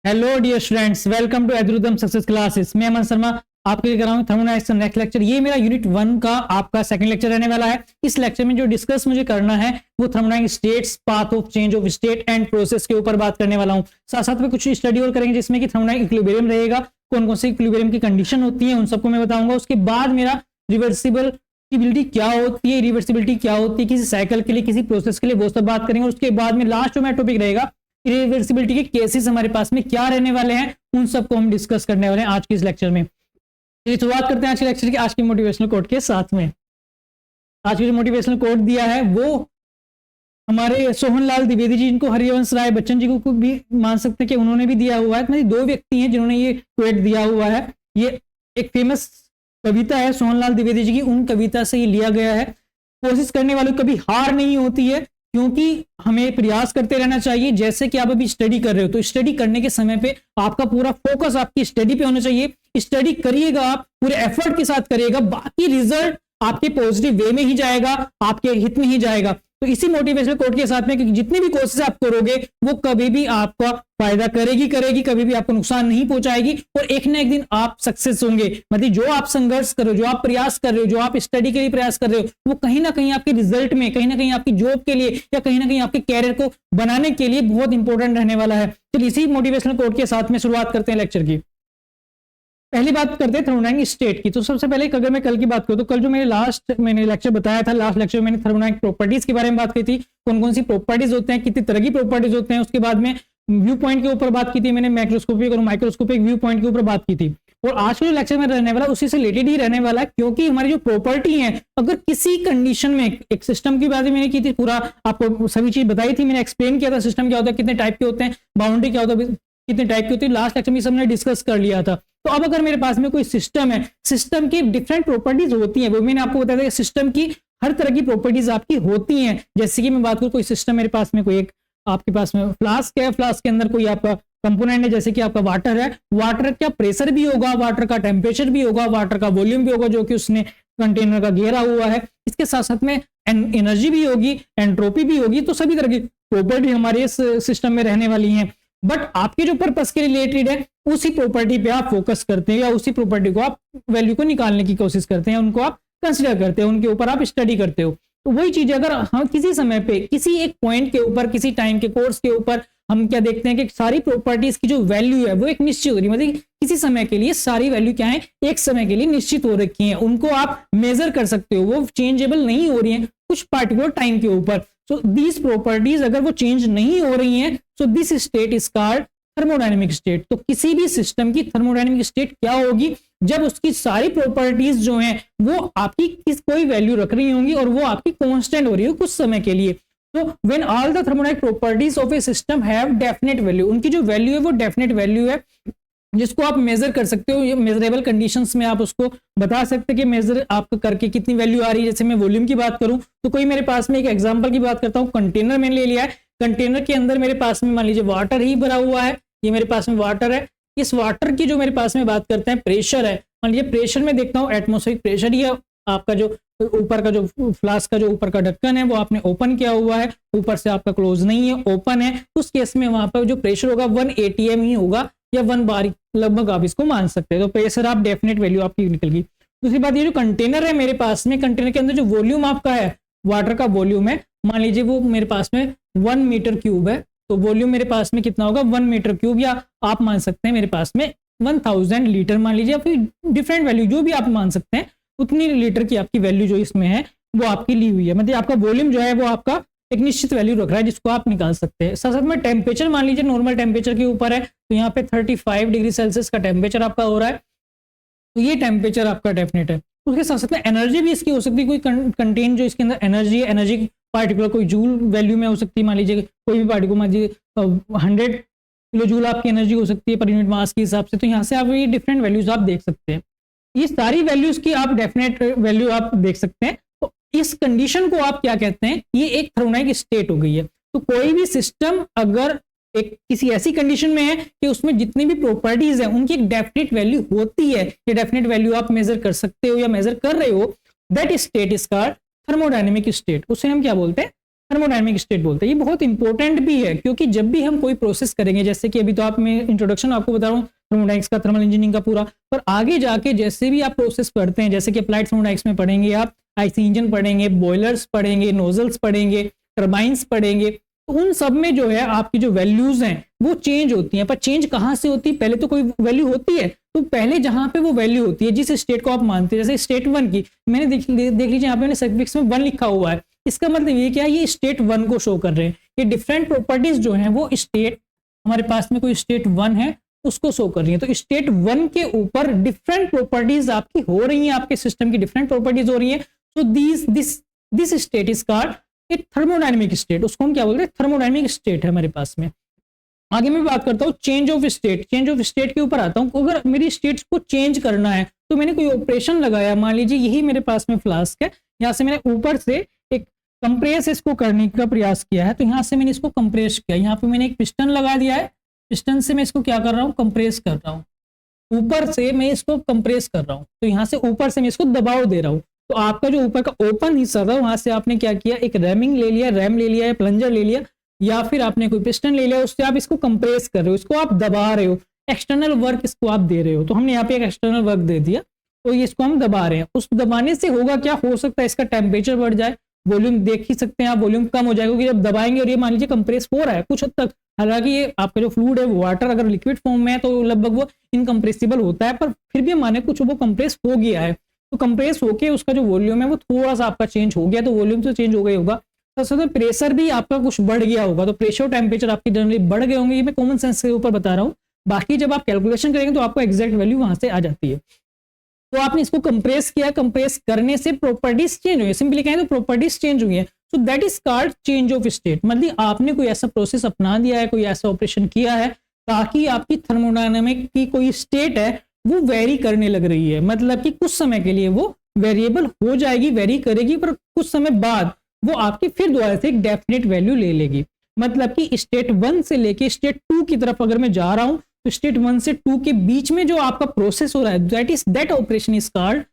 Hello dear students, welcome to algorithm success classes. मैं अमन शर्मा आपके लिए कर रहा हूं थर्मोडायनेमिक्स नेक्स्ट लेक्चर। ये मेरा यूनिट 1 का आपका सेकंड लेक्चर रहने वाला है। इस लेक्चर में जो डिस्कस मुझे करना है वो thermodynamic states, path of change of state and process के ऊपर बात करने वाला हूं। साथ साथ में कुछ स्टडी और करेंगे जिसमें कि थर्मोडायनेमिक इक्विलिब्रियम रहेगा, कौन कौन से इक्विलिब्रियम की कंडीशन होती है उन सबको मैं बताऊंगा। उसके बाद मेरा रिवर्सिबिलिटी क्या होती है, रिवर्सिबिलिटी क्या होती है किसी साइकिल के लिए, किसी प्रोसेस के लिए, वो सब बात करेंगे। और उसके बाद में लास्ट में टॉपिक रहेगा इरिवर्सिबिलिटी के केसेस हमारे पास में क्या रहने वाले हैं, उन सबको हम डिस्कस करने वाले हैं आज के इस लेक्चर में। चलिए शुरुआत करते हैं आज के लेक्चर की, आज की मोटिवेशनल कोट के साथ में। आज की जो मोटिवेशनल कोट दिया है वो हमारे सोहनलाल द्विवेदी जी, इनको हरिवंश राय बच्चन जी को भी मान सकते हैं कि उन्होंने भी दिया हुआ है। मतलब दो व्यक्ति हैं जिन्होंने ये कोट दिया हुआ है। ये एक फेमस कविता है सोहनलाल द्विवेदी जी की, उन कविता से ये लिया गया है। कोशिश करने वालों को कभी हार नहीं होती है, क्योंकि हमें प्रयास करते रहना चाहिए। जैसे कि आप अभी स्टडी कर रहे हो तो स्टडी करने के समय पे आपका पूरा फोकस आपकी स्टडी पे होना चाहिए। स्टडी करिएगा, आप पूरे एफर्ट के साथ करिएगा, बाकी रिजल्ट आपके पॉजिटिव वे में ही जाएगा, आपके हित में ही जाएगा। तो इसी मोटिवेशनल कोट के साथ में कि जितनी भी कोशिश आप करोगे वो कभी भी आपका फायदा करेगी, कभी भी आपको नुकसान नहीं पहुंचाएगी, और एक ना एक दिन आप सक्सेस होंगे। मतलब जो आप संघर्ष कर रहे हो, जो आप प्रयास कर रहे हो, जो आप स्टडी के लिए प्रयास कर रहे हो, वो कहीं ना कहीं आपके रिजल्ट में, कहीं ना कहीं आपकी जॉब के लिए या कहीं ना कहीं आपके कैरियर को बनाने के लिए बहुत इंपॉर्टेंट रहने वाला है। चलिए इसी मोटिवेशनल कोट के साथ में शुरुआत करते हैं लेक्चर की। पहली बात करते हैं थर्मोडायनेमिक स्टेट की। तो सबसे पहले अगर मैं कल की बात करूं तो कल जो मैंने लेक्चर बताया था, लास्ट लेक्चर में मैंने थर्मोडायनेमिक प्रॉपर्टीज के बारे में बात की थी, कौन कौन सी प्रॉपर्टीज होते हैं, कितनी तरह की प्रॉपर्टीज होते हैं। उसके बाद में व्यू पॉइंट के ऊपर बात की थी मैंने, मैक्रोस्कोपिक और माइक्रोस्कोपिक व्यू पॉइंट के ऊपर बात की थी। और आज का जो लेक्चर में रहने वाला उसी से रिलेटेड ही रहने वाला है, क्योंकि हमारी जो प्रॉपर्टी है अगर किसी कंडीशन में, एक सिस्टम की बात मैंने की थी, पूरा आपको सभी चीज बताई थी, मैंने एक्सप्लेन किया था सिस्टम क्या होता है, कितने टाइप के होते हैं, बाउंड्री क्या होता है, कितने टाइप की होती है, लास्ट लेक्चर में सबने डिस्कस कर लिया था। तो अब अगर मेरे पास में कोई सिस्टम है, सिस्टम की डिफरेंट प्रॉपर्टीज होती हैं, वो मैंने आपको बताया था सिस्टम की हर तरह की प्रॉपर्टीज आपकी होती हैं। जैसे कि मैं बात करूं कोई सिस्टम मेरे पास में, कोई एक आपके पास में फ्लास्क है, फ्लास्क के अंदर कोई आपका कंपोनेंट है, जैसे कि आपका वाटर है, वाटर का प्रेशर भी होगा, वाटर का टेम्परेचर भी होगा, वाटर का वॉल्यूम भी होगा जो कि उसने कंटेनर का घेरा हुआ है। इसके साथ साथ में एनर्जी भी होगी, एंट्रोपी भी होगी। तो सभी तरह की प्रॉपर्टी हमारे इस सिस्टम में रहने वाली है। बट आपके जो पर्पस के रिलेटेड है उसी प्रॉपर्टी पे आप फोकस करते हैं, या उसी प्रॉपर्टी को आप वैल्यू को निकालने की कोशिश करते हैं, उनको आप कंसिडर करते हैं, उनके ऊपर आप स्टडी करते हो। तो वही चीज अगर हम किसी समय पे, किसी एक पॉइंट के ऊपर, किसी टाइम के कोर्स के ऊपर हम क्या देखते हैं कि सारी प्रॉपर्टीज की जो वैल्यू है वो एक निश्चित हो रही है। मतलब किसी समय के लिए सारी वैल्यू क्या है, एक समय के लिए निश्चित हो रखी है, उनको आप मेजर कर सकते हो, वो चेंजेबल नहीं हो रही है कुछ पार्टिकुलर टाइम के ऊपर। सो दीज प्रॉपर्टीज अगर वो चेंज नहीं हो रही हैं, so this state is called thermodynamic state. तो किसी भी सिस्टम की थर्मोडायनेमिक स्टेट क्या होगी, जब उसकी सारी प्रॉपर्टीज जो हैं वो आपकी कोई वैल्यू रख रही होंगी और वो आपकी कांस्टेंट हो रही है कुछ समय के लिए। तो when all the thermodynamic properties of A system have definite value, उनकी जो वैल्यू है वो डेफिनेट वैल्यू है जिसको आप मेजर कर सकते हो। ये मेजरेबल कंडीशंस में आप उसको बता सकते हैं कि मेजर आप करके कितनी वैल्यू आ रही है। जैसे मैं वॉल्यूम की बात करूं तो कोई मेरे पास में एक एग्जांपल की बात करता हूं, कंटेनर मैंने ले लिया है, कंटेनर के अंदर मेरे पास में मान लीजिए वाटर ही भरा हुआ है, ये मेरे पास में वाटर है। इस वाटर की जो मेरे पास में बात करते हैं प्रेशर है, मान लीजिए प्रेशर में देखता हूँ एटमॉस्फेरिक प्रेशर ही है। आपका जो ऊपर का जो फ्लास्क का जो ऊपर का ढक्कन है वो आपने ओपन किया हुआ है, ऊपर से आपका क्लोज नहीं है, ओपन है। उस केस में वहां पर जो प्रेशर होगा 1 atm ही होगा, या 1 बार लगभग आप इसको मान सकते हैं। तो प्रेशर आप डेफिनेट वैल्यू आपकी निकल गई। दूसरी बात, ये जो कंटेनर है मेरे पास में, कंटेनर के अंदर जो वॉल्यूम आपका है, वाटर का वॉल्यूम है, मान लीजिए वो मेरे पास में 1 मीटर क्यूब है। तो वॉल्यूम मेरे पास में कितना होगा, 1 मीटर क्यूब, या आप मान सकते हैं मेरे पास में 1000 लीटर मान लीजिए, या फिर डिफरेंट वैल्यू जो भी आप मान सकते हैं, उतनी लीटर की आपकी वैल्यू जो इसमें है वो आपकी ली हुई है। मतलब आपका वॉल्यूम जो है वो आपका एक निश्चित वैल्यू रख रहा है जिसको आप निकाल सकते हैं। साथ साथ में टेम्परेचर मान लीजिए नॉर्मल टेम्परेचर के ऊपर है, तो यहाँ पे 35 डिग्री सेल्सियस का टेम्परेचर आपका हो रहा है, तो ये टेम्परेचर आपका डेफिनेट है। उसके साथ साथ में एनर्जी भी इसकी हो सकती है, कोई कंटेन जो इसके अंदर एनर्जी है, एनर्जी पार्टिकुलर कोई जूल वैल्यू में हो सकती है। मान लीजिए कोई भी पार्टिकुलर, मान लीजिए 100 किलो जूल आपकी एनर्जी हो सकती है पर यूनिट मास के हिसाब से। तो यहाँ से आप ये डिफरेंट वैल्यूज आप देख सकते हैं, ये सारी वैल्यूज की आप डेफिनेट वैल्यू आप देख सकते हैं। तो इस कंडीशन को आप क्या कहते हैं, ये एक थर्मोडायनेमिक स्टेट हो गई है। तो कोई भी सिस्टम अगर एक किसी ऐसी कंडीशन में है कि उसमें जितनी भी प्रॉपर्टीज है उनकी एक डेफिनेट वैल्यू होती है, ये डेफिनेट वैल्यू आप मेजर कर सकते हो या मेजर कर रहे हो, that state is called thermodynamic state. उसे हम क्या बोलते हैं, थर्मोडायनेमिक स्टेट बोलते हैं। ये बहुत इंपॉर्टेंट भी है, क्योंकि जब भी हम कोई प्रोसेस करेंगे, जैसे कि अभी तो आप मैं इंट्रोडक्शन आपको बता रहा हूँ थर्मोडायनेमिक्स का, थर्मल इंजीनियरिंग का पूरा, पर आगे जाके जैसे भी आप प्रोसेस पढ़ते हैं, जैसे कि अप्लाइड थर्मोडायनेमिक्स में पढ़ेंगे आप, आईसी इंजन पढ़ेंगे, बॉयलर्स पढ़ेंगे, नोजल्स पढ़ेंगे, टर्बाइंस पढ़ेंगे, तो उन सब में जो है आपकी जो वैल्यूज हैं वो चेंज होती हैं। पर चेंज कहाँ से होती है? पहले तो कोई वैल्यू होती है, तो पहले जहां पे वो वैल्यू होती है जिस स्टेट को आप मानते हैं, जैसे स्टेट 1 की मैंने देख लीजिए यहाँ पे मैंने सफिक्स में 1 लिखा हुआ है, इसका मतलब ये क्या है, ये स्टेट 1 को शो कर रहे हैं। ये डिफरेंट प्रॉपर्टीज जो हैं वो स्टेट, हमारे पास में कोई स्टेट 1 है उसको शो कर रही है। तो स्टेट 1 के ऊपर डिफरेंट प्रॉपर्टीज आपकी हो रही हैं, आपके सिस्टम की डिफरेंट प्रॉपर्टीज हो रही है। So this state is called एक थर्मोडायनेमिक स्टेट। उसको हम क्या बोलते हैं? थर्मोडायनेमिक स्टेट है हमारे पास में। आगे मैं बात करता हूँ change of state. Change of state के ऊपर आता हूँ। अगर मेरी स्टेट्स को चेंज करना है तो मैंने कोई ऑपरेशन लगाया, मान लीजिए यही मेरे पास में फ्लास्क है, यहाँ से मैंने ऊपर से एक कंप्रेस इसको करने का प्रयास किया है, तो यहाँ से मैंने इसको कंप्रेस किया, यहाँ पे मैंने एक पिस्टन लगा दिया है, पिस्टन से मैं इसको क्या कर रहा हूँ? कंप्रेस कर रहा हूँ, ऊपर से मैं इसको कंप्रेस कर रहा हूँ, तो यहाँ से ऊपर से मैं इसको दबाव दे रहा हूँ। तो आपका जो ऊपर का ओपन हिस्सा था वहां से आपने क्या किया, एक रैमिंग ले लिया, रैम ले लिया, या प्लंजर ले लिया, या फिर आपने कोई पिस्टन ले लिया, उससे आप इसको कंप्रेस कर रहे हो, इसको आप दबा रहे हो, एक्सटर्नल वर्क इसको आप दे रहे हो। तो हमने यहाँ पे एक एक्सटर्नल वर्क दे दिया, तो ये इसको हम दबा रहे हैं। उस दबाने से होगा क्या, हो सकता है इसका टेम्परेचर बढ़ जाए, वॉल्यूम देख ही सकते हैं आप, वॉल्यूम कम हो जाएगा, क्योंकि जब दबाएंगे और ये मान लीजिए कंप्रेस हो रहा है कुछ हद तक, हालांकि ये आपका जो फ्लूइड है वाटर अगर लिक्विड फॉर्म में है तो लगभग वो इनकम्प्रेसिबल होता है, पर फिर भी माने कुछ वो कंप्रेस हो गया है, तो कंप्रेस होके उसका जो वॉल्यूम है वो थोड़ा सा आपका चेंज हो गया, तो वॉल्यूम तो चेंज हो गया होगा, तो प्रेशर भी आपका कुछ बढ़ गया होगा, तो प्रेशर टेम्परेचर आपकी जनरली बढ़ गए होंगे। ये मैं कॉमन सेंस के ऊपर बता रहा हूँ, बाकी जब आप कैलकुलेशन करेंगे तो आपको एग्जैक्ट वैल्यू वहां से आ जाती है। तो आपने इसको कंप्रेस किया, कंप्रेस करने से प्रॉपर्टीज चेंज हुई, सिंपली कहें तो प्रॉपर्टीज चेंज हुई है। So that is called change of state. मतलब आपने कोई ऐसा प्रोसेस अपना दिया है, कोई ऐसा ऑपरेशन किया है ताकि आपकी थर्मोडायनामिक की कोई स्टेट है वो वेरी करने लग रही है, मतलब कि कुछ समय के लिए वो वेरिएबल हो जाएगी, वेरी करेगी, पर कुछ समय बाद वो आपकी फिर दोबारा से एक डेफिनेट वैल्यू ले लेगी। मतलब कि स्टेट 1 से लेके स्टेट 2 की तरफ अगर मैं जा रहा हूं तो स्टेट 1 से 2 के बीच में जो आपका प्रोसेस हो रहा है that operation is called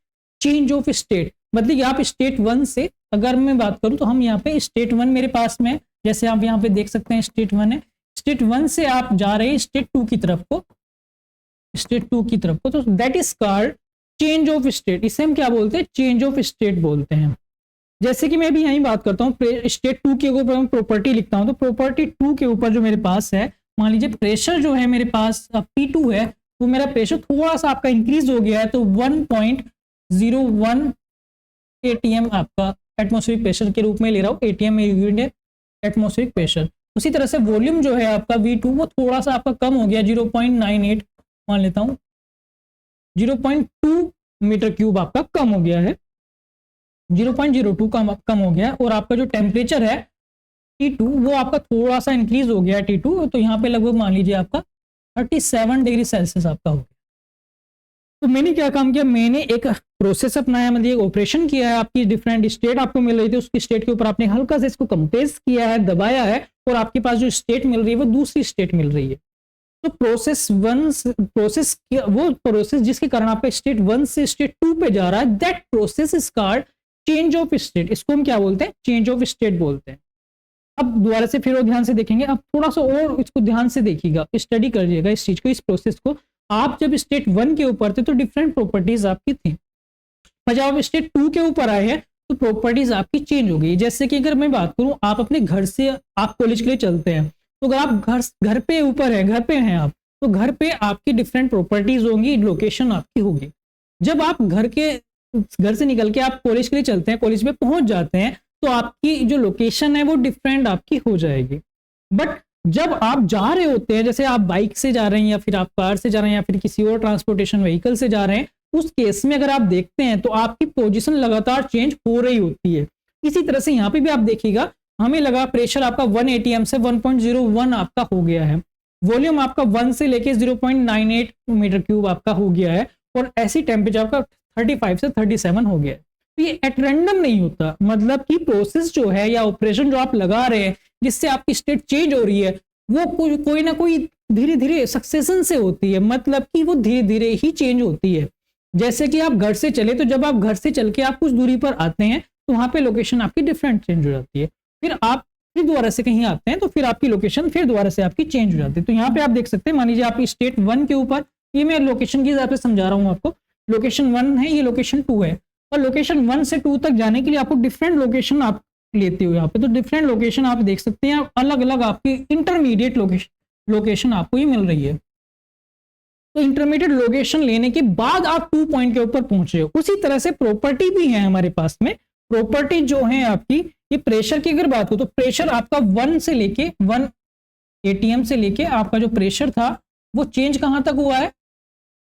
change of state. मतलब आप स्टेट 1 से अगर मैं बात करूं तो हम यहाँ पे स्टेट 1 मेरे पास में, जैसे आप यहाँ पे देख सकते हैं स्टेट 1 है, स्टेट 1 से आप जा रहे हैं स्टेट 2 की तरफ को, स्टेट 2 की तरफ को, तो that is called change of state. इसे हम क्या बोलते हैं? चेंज ऑफ स्टेट बोलते हैं। जैसे कि मैं भी यही बात करता हूँ, स्टेट 2 के ऊपर मैं प्रॉपर्टी लिखता हूँ, तो प्रॉपर्टी 2 के ऊपर जो मेरे पास है, मान लीजिए प्रेशर जो है मेरे पास P2 है, वो मेरा प्रेशर थोड़ा सा आपका इंक्रीज हो गया है, तो 1.01 atm आपका एटमॉस्फेरिक प्रेशर के रूप में ले रहा हूँ, atm में यूनिट एटमॉस्फेरिक प्रेशर। उसी तरह से वॉल्यूम जो है आपका V2 वो थोड़ा सा आपका कम हो गया, 0.98 मान लेता हूँ, 0.2 मीटर क्यूब आपका कम हो गया है, 0.02 कम हो गया। और आपका जो टेम्परेचर है T2 वो आपका थोड़ा सा इंक्रीज हो गया है, T2 तो यहाँ पे लगभग मान लीजिए आपका 37 डिग्री सेल्सियस आपका हो गया। तो मैंने क्या काम किया, मैंने एक प्रोसेस अपनाया, मतलब एक ऑपरेशन किया है, आपकी डिफरेंट स्टेट आपको मिल रही थी, उसकी स्टेट के ऊपर आपने हल्का से इसको कंप्रेस किया है, दबाया है, और आपके पास जो स्टेट मिल रही है वो दूसरी स्टेट मिल रही है। तो वो प्रोसेस जिसके कारण आपका स्टेट 1 से स्टेट 2 पे जा रहा है, that process is called change of state. इसको हम क्या बोलते हैं? चेंज ऑफ स्टेट बोलते हैं। अब दोबारा से फिर ध्यान से देखेंगे, अब थोड़ा सा और इसको ध्यान से देखिएगा, स्टडी करिएगा इस चीज को, इस प्रोसेस को। आप जब स्टेट 1 के ऊपर थे तो डिफरेंट प्रॉपर्टीज आपकी थी, जब आप स्टेट 2 के ऊपर आए हैं तो प्रॉपर्टीज आपकी चेंज हो गई। जैसे कि अगर मैं बात करूं, आप अपने घर से आप कॉलेज के लिए चलते हैं, तो अगर आप घर पे ऊपर है, घर पे हैं आप, तो घर पे आपकी डिफरेंट प्रॉपर्टीज होंगी, लोकेशन आपकी होगी। जब आप घर से निकल के आप कॉलेज के लिए चलते हैं, कॉलेज में पहुंच जाते हैं, तो आपकी जो लोकेशन है वो डिफरेंट आपकी हो जाएगी। बट जब आप जा रहे होते हैं, जैसे आप बाइक से जा रहे हैं, या फिर आप कार से जा रहे हैं, या फिर किसी और ट्रांसपोर्टेशन व्हीकल से जा रहे हैं, उस केस में अगर आप देखते हैं तो आपकी पोजीशन लगातार चेंज हो रही होती है। इसी तरह से यहाँ पे भी आप देखिएगा, हमें लगा प्रेशर आपका 1 atm से 1.01 आपका हो गया है, वॉल्यूम आपका 1 से लेके 0.98 मीटर क्यूब आपका हो गया है, और ऐसी टेम्परेचर आपका 35 से 37 हो गया है। तो ये एट रैंडम नहीं होता, मतलब कि प्रोसेस जो है या ऑपरेशन जो आप लगा रहे हैं जिससे आपकी स्टेट चेंज हो रही है, वो कोई ना कोई धीरे धीरे सक्सेशन से होती है, मतलब कि वो धीरे धीरे ही चेंज होती है। जैसे कि आप घर से चले, तो जब आप घर से चल के आप कुछ दूरी पर आते हैं तो वहां पे लोकेशन आपकी डिफरेंट चेंज हो जाती है। फिर आप फिर दोबारा से कहीं आते हैं तो फिर आपकी लोकेशन फिर दोबारा से आपकी चेंज हो जाती है। तो यहाँ पे आप देख सकते हैं, मान लीजिए आपकी स्टेट 1 के ऊपर, ये मैं लोकेशन के हिसाब से समझा रहा हूँ आपको, लोकेशन 1 है, ये लोकेशन 2 है, और लोकेशन 1 से 2 तक जाने के लिए आपको डिफरेंट लोकेशन आप लेते हो यहाँ पे। तो डिफरेंट लोकेशन आप देख सकते हैं, अलग अलग आपकी इंटरमीडिएट लोकेशन आपको ये मिल रही है। तो इंटरमीडिएट लोकेशन लेने के बाद आप 2 पॉइंट के ऊपर पहुंचे हो। उसी तरह से प्रॉपर्टी भी है हमारे पास में। प्रॉपर्टी जो है आपकी, ये प्रेशर की अगर बात हो तो प्रेशर आपका 1 से लेके 1 एटीएम से लेके आपका जो प्रेशर था वो चेंज कहां तक हुआ है,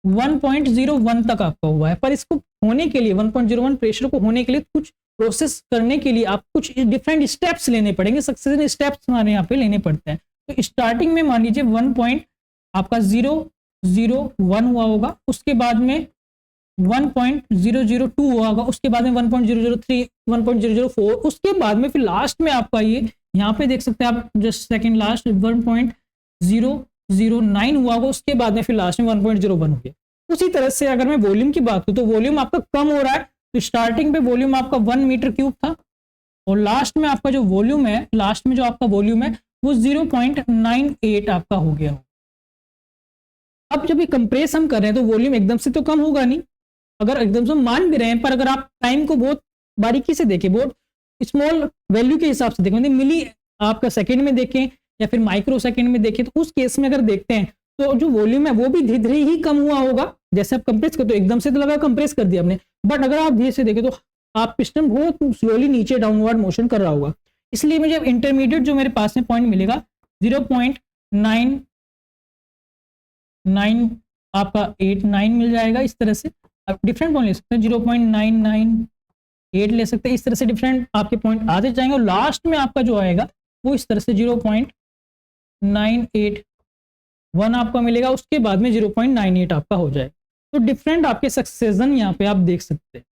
1.01 तक आपका हुआ है। पर इसको होने के लिए 1.01 प्रेशर को होने के लिए कुछ प्रोसेस करने के लिए आप कुछ डिफरेंट स्टेप्स लेने पड़ेंगे, सक्सेसिव स्टेप्स हमारे यहाँ पे लेने पड़ते हैं। तो स्टार्टिंग में मान लीजिए 1.001 हुआ होगा, उसके बाद में 1.002 हुआ होगा, उसके बाद में 1.003, 1.004, उसके बाद में फिर लास्ट में आपका ये यहाँ पे देख सकते हैं आप, जस्ट सेकंड लास्ट 1.009 हुआ होगा, उसके बाद में फिर लास्ट में 1.01 हो गया। उसी तरह से अगर मैं वॉल्यूम की बात करूं तो वॉल्यूम आपका कम हो रहा है, तो स्टार्टिंग पे वॉल्यूम आपका 1 मीटर क्यूब था, और लास्ट में आपका जो वॉल्यूम है, लास्ट में जो आपका वॉल्यूम है वो 0.98 आपका हो गया। अब जब ये कंप्रेस हम कर रहे हैं तो वॉल्यूम एकदम से तो कम होगा नहीं, अगर एकदम से मान भी रहे हैं, पर अगर आप टाइम को बहुत बारीकी से देखें, बहुत स्मॉल वैल्यू के हिसाब से देखें, मतलब मिली आपका सेकंड में देखें या फिर माइक्रो सेकंड में देखें, तो उस केस में अगर देखते हैं तो जो वॉल्यूम है वो भी धीरे धीरे ही कम हुआ होगा। जैसे आप कंप्रेस करते हो, एकदम से तो लगा कंप्रेस कर दिया आपने, बट अगर आप धीरे से देखें तो आप पिस्टन बहुत स्लोली नीचे डाउनवर्ड मोशन कर रहा होगा। इसलिए मुझे इंटरमीडिएट जो मेरे पास में पॉइंट मिलेगा 0.99 आपका 89 मिल जाएगा। इस तरह से आप डिफरेंट पॉइंट ले सकते हैं, 0.998 ले सकते हैं। इस तरह से डिफरेंट आपके पॉइंट आते जाएंगे, और लास्ट में आपका जो आएगा वो इस तरह से 0.981 आपका मिलेगा, उसके बाद में 0.98 आपका हो जाएगा। तो डिफरेंट आपके सक्सेशन यहाँ पे आप देख सकते हैं।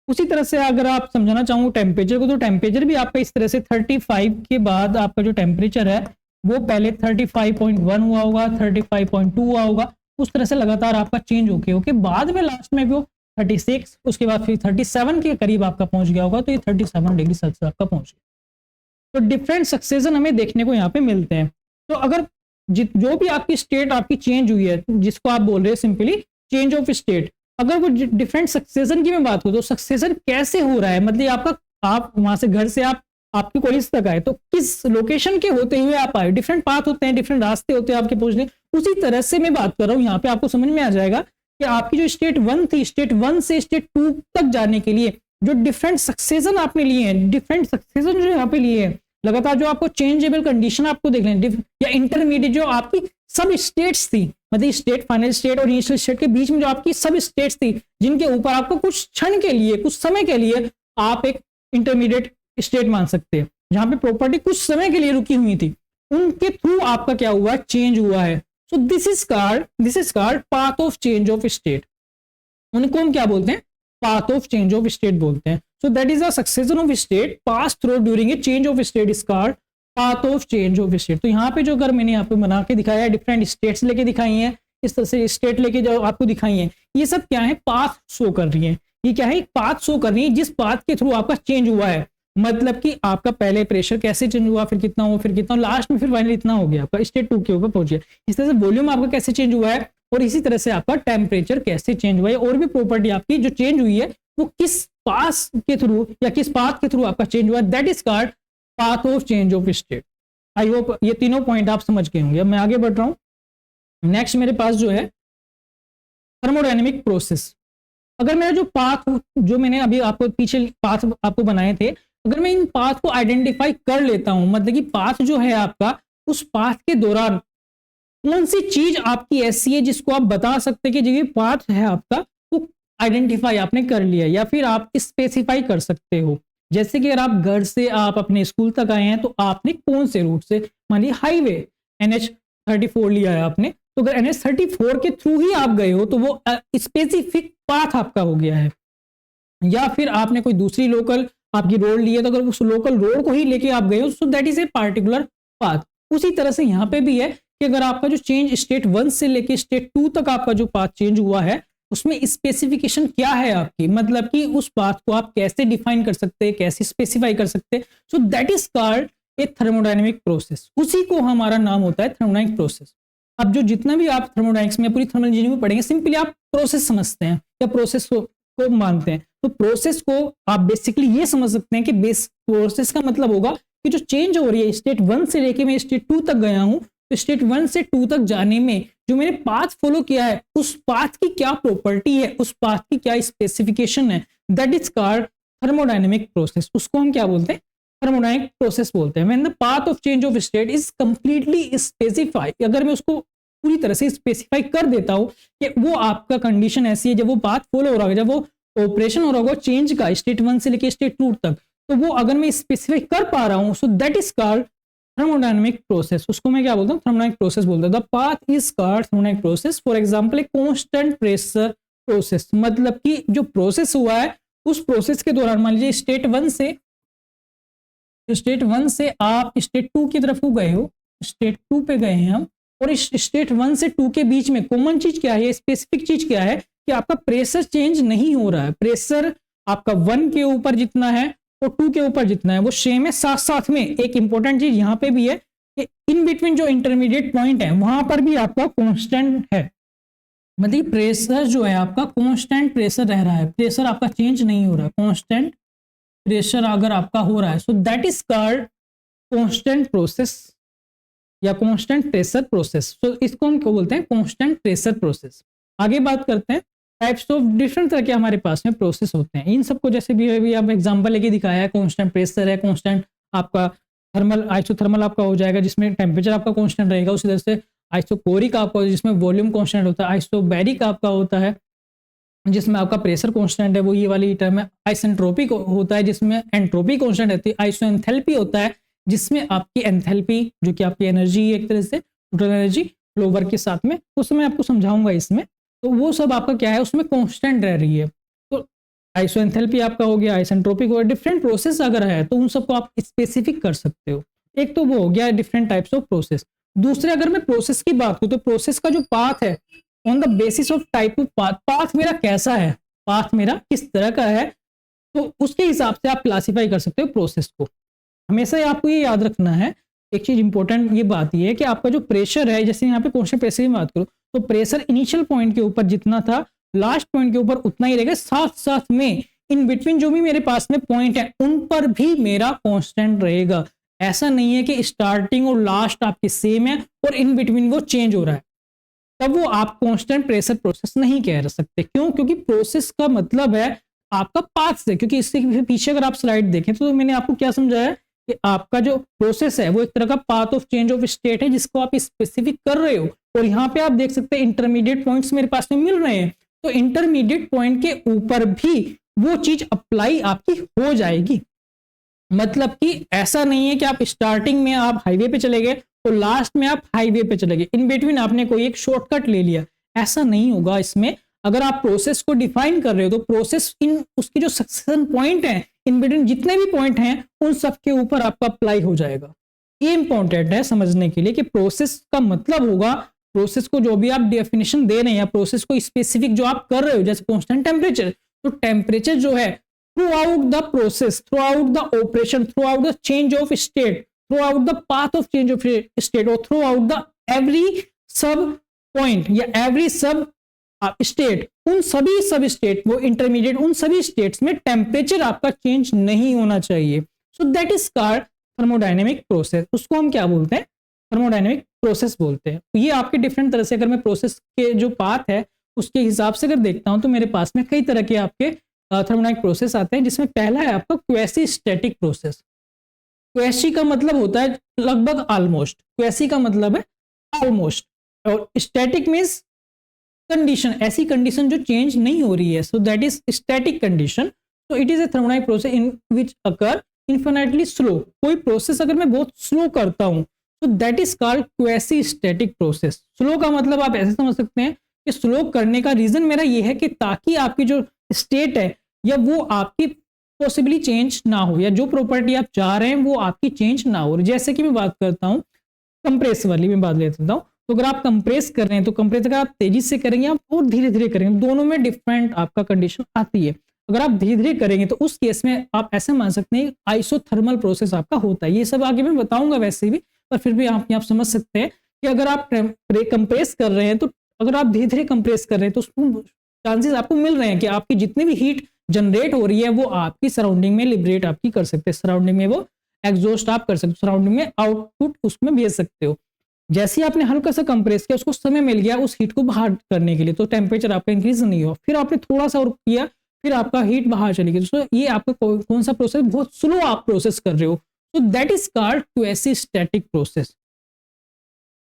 उसी तरह से अगर आप समझाना चाहूँ टेम्परेचर को, तो टेम्परेचर भी आपका इस तरह से 35 के बाद आपका जो टेम्परेचर है वो पहले 35.1 हुआ होगा, 35.2 हुआ होगा, उस तरह से लगातार आपका चेंज होके बाद में लास्ट में वो 36, उसके बाद फिर 37 के करीब आपका पहुंच गया होगा, तो ये 37 डिग्री सेल्सियस आपका पहुंच गया। तो डिफरेंट सक्सेशन हमें देखने को यहाँ पे मिलते हैं। तो अगर जो भी आपकी स्टेट आपकी चेंज हुई है, जिसको आप बोल रहे हैं सिंपली चेंज ऑफ स्टेट, अगर वो डिफरेंट सक्सेशन की मैं बात करूँ तो सक्सेशन कैसे हो रहा है, मतलब आपका आप वहां से घर से आपके कॉलेज तक आए तो किस लोकेशन के होते हुए आप आए, डिफरेंट पाथ होते हैं, डिफरेंट रास्ते होते हैं आपके पहुंचने। उसी तरह से मैं बात कर रहा हूँ यहाँ पे, आपको समझ में आ जाएगा कि आपकी जो स्टेट 1 थी, स्टेट 1 से स्टेट 2 तक जाने के लिए जो डिफरेंट सक्सेशन आपने लिए हैं, डिफरेंट सक्सेशन जो यहाँ पे लिए हैं, लगातार जो आपको चेंजेबल कंडीशन आपको देख लें, या इंटरमीडिएट जो आपकी सब स्टेट्स थी, मतलब स्टेट, फाइनल स्टेट और इनिशियल स्टेट के बीच में जो आपकी सब स्टेट्स थी, जिनके ऊपर आपको कुछ क्षण के लिए, कुछ समय के लिए आप एक इंटरमीडिएट स्टेट मान सकते हैं, जहां पे प्रॉपर्टी कुछ समय के लिए रुकी हुई थी, उनके थ्रू आपका क्या हुआ, चेंज हुआ है। So this is called path of change of state. उनको हम क्या बोलते हैं, path of change of state बोलते हैं। सो that is a succession of state pass through during a change of state is called path of change of state. तो यहाँ पे जो अगर मैंने यहाँ पे बना के दिखाया है, डिफरेंट स्टेट्स लेके दिखाई हैं, इस तरह से स्टेट लेके जो आपको दिखाई है, ये सब क्या है, पाथ शो कर रही है। ये क्या है, पाथ शो कर रही है जिस पाथ के थ्रू आपका चेंज हुआ है, मतलब कि आपका पहले प्रेशर कैसे चेंज हुआ, फिर कितना हुआ, फिर कितना, लास्ट में फिर फाइनली इतना हो गया, आपका स्टेट 2 के ऊपर पहुंच गया। इस तरह से वॉल्यूम आपका कैसे चेंज हुआ है, और इसी तरह से आपका टेम्परेचर कैसे चेंज हुआ है, और भी प्रॉपर्टी आपकी जो चेंज हुई है वो किस पास के थ्रू या किस पाथ के थ्रू आपका चेंज हुआ है, that is called path of change of state. I hope ये तीनों पॉइंट आप समझ गए होंगे। अब मैं आगे बढ़ रहा हूं, नेक्स्ट मेरे पास जो है थर्मोडायनेमिक प्रोसेस। अगर मेरा जो पाथ, जो मैंने अभी आपको पीछे पाथ आपको बनाए थे, अगर मैं इन पाथ को आइडेंटिफाई कर लेता हूं, मतलब कि पाथ जो है आपका, उस पाथ के दौरान कौन सी चीज आपकी ऐसी है जिसको आप बता सकते हैं कि जो पाथ है आपका वो आइडेंटिफाई आपने कर लिया, या फिर आप स्पेसिफाई कर सकते हो। जैसे कि अगर आप घर से आप अपने स्कूल तक आए हैं तो आपने कौन से रूट से, मान लीजिए हाईवे NH34 लिया है आपने, तो अगर NH34 के थ्रू ही आप गए हो तो वो स्पेसिफिक पाथ आपका हो गया है। या फिर आपने कोई दूसरी लोकल आपकी रोड ली है, तो अगर उस लोकल रोड को ही लेके आप गए हो, सो that is a particular path. उसी तरह से यहाँ पे भी है कि अगर आपका जो चेंज स्टेट 1 से लेके स्टेट 2 तक आपका जो पाथ चेंज हुआ है, उसमें स्पेसिफिकेशन क्या है आपकी, मतलब कि उस बात को आप कैसे डिफाइन कर सकते हैं, कैसे स्पेसिफाई कर सकते हैं। सो that is called a thermodynamic process, उसी को हमारा नाम होता है थर्मोडायनेमिक प्रोसेस। अब जो जितना भी आप थर्मोडायनेमिक्स में पूरी थर्मल इंजीनियरिंग में पढ़ेंगे, सिंपली आप प्रोसेस समझते हैं या प्रोसेस को मानते हैं। तो प्रोसेस को आप बेसिकली ये समझ सकते हैं कि बेस प्रोसेस का मतलब होगा कि जो चेंज हो रही है स्टेट 1 से लेके मैं स्टेट 2 तक गया हूं, तो स्टेट 1 से 2 तक जाने में जो मैंने पाथ फॉलो किया है, उस पाथ की क्या प्रॉपर्टी है, उस पाथ की क्या स्पेसिफिकेशन है, that is called thermodynamic process. उसको हम क्या बोलते हैं, थर्मोडायनेमिक प्रोसेस बोलते हैं। When the path of change of state is completely specify, अगर मैं उसको पूरी तरह से स्पेसिफाई कर देता हूं कि वो आपका कंडीशन ऐसी है, जब वो पाथ फॉलो हो रहा है, जब वो ऑपरेशन हो रहा होगा चेंज का स्टेट 1 से लेके स्टेट 2 तक, तो वो अगर मैं स्पेसिफाई कर पा रहा हूं, सो that is called thermodynamic process. उसको मैं क्या बोलता हूं, थर्मोडायनेमिक प्रोसेस बोलता हूं। The path is called thermodynamic process. For example, a constant pressure process, मतलब कि जो प्रोसेस हुआ है उस प्रोसेस के दौरान मान लीजिए स्टेट 1 से आप स्टेट 2 की तरफ गए हो, स्टेट 2 पे गए हैं हम, और इस स्टेट 1 से 2 के बीच में कॉमन चीज क्या है, स्पेसिफिक चीज क्या है कि आपका प्रेशर चेंज नहीं हो रहा है। प्रेशर आपका 1 के ऊपर जितना है और 2 के ऊपर जितना है वो सेम है। साथ साथ में एक इंपॉर्टेंट चीज यहाँ पे भी है कि इन बिटवीन जो इंटरमीडिएट पॉइंट है वहां पर भी आपका कांस्टेंट है, मतलब प्रेशर जो है आपका कांस्टेंट प्रेशर रह रहा है, प्रेशर आपका चेंज नहीं हो रहा है, कांस्टेंट प्रेशर अगर आपका हो रहा है, so that is called constant process या कांस्टेंट प्रेशर प्रोसेस। तो इसको हम क्या बोलते हैं, कांस्टेंट प्रेशर प्रोसेस। आगे बात करते हैं टाइप्स ऑफ डिफरेंट तरह के हमारे पास में प्रोसेस होते हैं। इन सबको जैसे भी आप एग्जांपल लेके दिखाया है, कांस्टेंट प्रेशर है, कांस्टेंट आपका थर्मल आइसोथर्मल आपका हो जाएगा जिसमें टेम्परेचर आपका कांस्टेंट रहेगा। उसी तरह से आइसोकोरिक आपका जिसमें वॉल्यूम कांस्टेंट होता है, आइसोबैरिक आपका होता है जिसमें आपका प्रेशर कांस्टेंट है, वो ये वाली टर्म है। आइसेंट्रोपिक होता है जिसमें एंट्रोपी कांस्टेंट रहती है। आइसोएंथैल्पी होता है जिसमें आपकी एंथैल्पी जो कि आपकी एनर्जी एक तरह से टोटल एनर्जी फ्लो वर्क के साथ में, उस समय आपको समझाऊंगा इसमें, तो वो सब आपका क्या है उसमें कांस्टेंट रह रही है। तो आइसोएंथैल्पी आपका हो गया, आइसेंट्रोपिक हो गया, डिफरेंट प्रोसेस अगर है तो उन सबको आप स्पेसिफिक कर सकते हो। एक तो वो हो गया डिफरेंट टाइप्स ऑफ प्रोसेस। दूसरे अगर मैं प्रोसेस की बात करूँ तो प्रोसेस का जो पाथ है on the basis of type of path, path मेरा कैसा है, पाथ मेरा किस तरह का है, तो उसके हिसाब से आप क्लासिफाई कर सकते हो प्रोसेस को। हमेशा आपको ये याद रखना है, एक चीज इंपॉर्टेंट ये बात ये है कि आपका जो प्रेशर है, जैसे यहाँ पे कांस्टेंट प्रेशर की बात करो तो प्रेशर इनिशियल पॉइंट के ऊपर जितना था लास्ट पॉइंट के ऊपर उतना ही रहेगा। साथ साथ में इन बिटवीन जो भी मेरे पास में पॉइंट है उन पर भी मेरा कांस्टेंट रहेगा। ऐसा नहीं है कि स्टार्टिंग और लास्ट आपके सेम है और इन बिटवीन वो चेंज हो रहा है, तब वो आप कांस्टेंट प्रेशर प्रोसेस नहीं कह सकते। क्यों? क्योंकि प्रोसेस का मतलब है आपका पाथ से। क्योंकि इससे पीछे अगर आप स्लाइड देखें तो मैंने आपको क्या समझाया कि आपका जो प्रोसेस है वो एक तरह का path of change of state है जिसको आप स्पेसिफिक कर रहे हो। और यहाँ पे आप देख सकते हैं इंटरमीडिएट पॉइंट्स मेरे पास में मिल रहे हैं, तो इंटरमीडिएट पॉइंट के ऊपर भी वो चीज अप्लाई आपकी हो जाएगी। मतलब कि ऐसा नहीं है कि आप स्टार्टिंग में आप हाईवे पे चले गए तो लास्ट में आप हाईवे पे चले गए, इन बिटवीन आपने कोई एक शॉर्टकट ले लिया, ऐसा नहीं होगा इसमें। अगर आप प्रोसेस को डिफाइन कर रहे हो तो प्रोसेस इन उसकी जो सक्सेशन पॉइंट है इन बिटवीन जितने भी पॉइंट हैं उन सब के ऊपर आपका अप्लाई हो जाएगा। ये इंपॉर्टेंट है समझने के लिए कि प्रोसेस का मतलब होगा, प्रोसेस को जो भी आप डेफिनेशन दे रहे हैं या प्रोसेस को स्पेसिफिक जो आप कर रहे हो, जैसे कांस्टेंट टेम्परेचर, तो टेम्परेचर जो है through out the process, through out the operation, through out the change of state, through out the path of change of state और थ्रू आउट द एवरी सब पॉइंट या एवरी सब state, उन सभी सब स्टेट वो इंटरमीडिएट उन सभी स्टेट्स में टेम्परेचर आपका चेंज नहीं होना चाहिए। सो that is called thermodynamic process. उसको हम क्या बोलते हैं? थर्मोडायनेमिक प्रोसेस बोलते हैं। तो ये आपके डिफरेंट तरह से अगर मैं प्रोसेस के जो पाथ है उसके हिसाब से अगर देखता हूं तो मेरे पास में कई तरह के आपके थर्मोडायनेमिक प्रोसेस आते हैं, जिसमें पहला है आपका क्वेसी स्टैटिक प्रोसेस। क्वेसी का मतलब होता है लगभग ऑलमोस्ट, क्वेसी का मतलब है ऑलमोस्ट, और स्टैटिक मींस कंडीशन, ऐसी कंडीशन जो चेंज नहीं हो रही है, so that is static condition. तो it is a thermodynamic process in which occur infinitely slow. कोई प्रोसेस अगर मैं बहुत स्लो करता हूं तो that is called quasi static process. Slow का मतलब आप ऐसे समझ सकते हैं कि स्लो करने का रीजन मेरा ये है कि ताकि आपकी जो स्टेट है या वो आपकी पॉसिबली चेंज ना हो, या जो प्रॉपर्टी आप चाह रहे हैं वो आपकी चेंज ना हो। जैसे कि मैं बात करता हूं कंप्रेस वाली, मैं बात लेता हूं तो अगर आप कंप्रेस कर रहे हैं तो कंप्रेस अगर आप तेजी से करेंगे आप और धीरे धीरे करेंगे, दोनों में डिफरेंट आपका कंडीशन आती है। अगर आप धीरे धीरे करेंगे तो उस केस में आप ऐसे मान सकते हैं आइसोथर्मल प्रोसेस आपका होता है। ये सब आगे मैं बताऊंगा वैसे भी, पर फिर भी आप समझ सकते हैं कि अगर आप कंप्रेस कर रहे हैं तो अगर आप धीरे धीरे कंप्रेस कर रहे हैं तो चांसेस आपको मिल रहे हैं कि आपकी जितनी भी हीट जनरेट हो रही है वो आपकी सराउंडिंग में लिबरेट आपकी कर सकते हैं, सराउंडिंग में वो एग्जॉस्ट आप कर सकते हो, सराउंडिंग में आउटपुट उसमें भेज सकते हो। जैसे ही आपने हल्का सा कंप्रेस किया उसको समय मिल गया उस हीट को बाहर करने के लिए, तो टेम्परेचर आपका इंक्रीज नहीं हुआ, फिर आपने थोड़ा सा और किया, फिर आपका हीट बाहर चली गई। तो ये आपका कौन सा प्रोसेस, बहुत स्लो आप प्रोसेस कर रहे हो, तो that is called quasi-static process.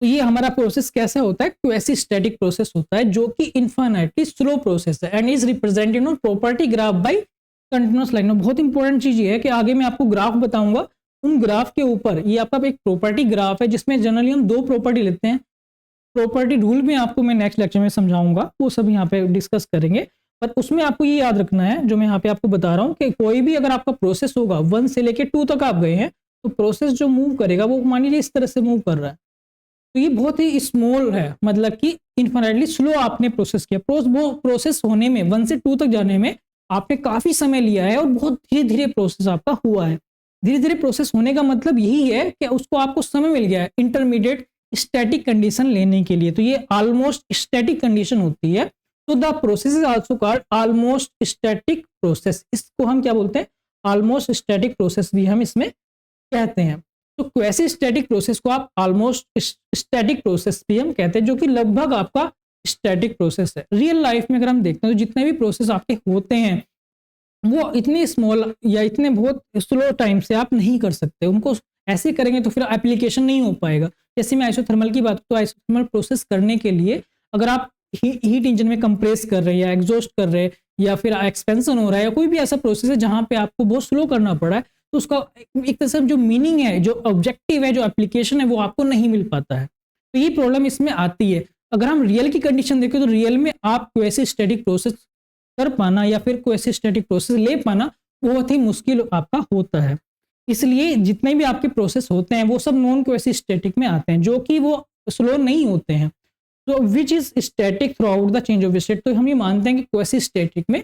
तो ये हमारा प्रोसेस कैसा होता है, क्वासी-स्टैटिक प्रोसेस होता है जो कि इनफाइनाइटली स्लो प्रोसेस है and is represented on property graph by continuous line. बहुत इंपॉर्टेंट चीज ये है कि आगे मैं आपको ग्राफ बताऊंगा, उन ग्राफ के ऊपर ये आपका एक प्रॉपर्टी ग्राफ है जिसमें जनरली हम दो प्रॉपर्टी लेते हैं। प्रॉपर्टी रूल में आपको मैं नेक्स्ट लेक्चर में समझाऊंगा, वो सब यहाँ पे डिस्कस करेंगे, पर उसमें आपको ये याद रखना है जो मैं यहाँ पे आपको बता रहा हूँ कि कोई भी अगर आपका प्रोसेस होगा 1 से लेके 2 तक आप गए हैं तो प्रोसेस जो मूव करेगा वो मान लीजिए इस तरह से मूव कर रहा है, तो ये बहुत ही स्मॉल है, मतलब कि इन्फिनिटली स्लो आपने प्रोसेस किया। वो प्रोसेस होने में 1 से 2 तक जाने में आपने काफी समय लिया है और बहुत धीरे धीरे प्रोसेस आपका हुआ है। धीरे धीरे प्रोसेस होने का मतलब यही है कि उसको आपको समय मिल गया है इंटरमीडिएट स्टैटिक कंडीशन लेने के लिए, तो ये ऑलमोस्ट स्टैटिक कंडीशन होती है। तो the process is also called almost static process, इसको हम क्या बोलते हैं, ऑलमोस्ट स्टैटिक प्रोसेस भी हम इसमें कहते हैं। तो क्वासी स्टैटिक प्रोसेस को आप ऑलमोस्ट स्टैटिक प्रोसेस भी हम कहते हैं, जो कि लगभग आपका स्टैटिक प्रोसेस है। रियल लाइफ में अगर हम देखते हैं तो जितने भी प्रोसेस आपके होते हैं वो इतने स्मॉल या इतने बहुत स्लो टाइम से आप नहीं कर सकते, उनको ऐसे करेंगे तो फिर एप्लीकेशन नहीं हो पाएगा। जैसे मैं आइसोथर्मल की बात, तो आइसोथर्मल प्रोसेस करने के लिए अगर आप हीट इंजन में कंप्रेस कर रहे हैं या एग्जॉस्ट कर रहे हैं या फिर एक्सपेंशन हो रहा है या कोई भी ऐसा प्रोसेस है जहां पे आपको बहुत स्लो करना पड़ा है, तो उसका एक तरह से जो मीनिंग है, जो ऑब्जेक्टिव है, जो एप्लीकेशन है, वो आपको नहीं मिल पाता है। तो ये प्रॉब्लम इसमें आती है। अगर हम रियल की कंडीशन देखें तो रियल में आप क्वासी स्टैटिक प्रोसेस कर पाना या फिर क्वासी स्टैटिक प्रोसेस ले पाना बहुत ही मुश्किल आपका होता है। इसलिए जितने भी आपके प्रोसेस होते हैं वो सब नॉन क्वासी स्टैटिक में आते हैं, जो कि वो स्लो नहीं होते हैं, तो which is static through out the change of state. तो हम ये मानते हैं कि क्वासी स्टैटिक में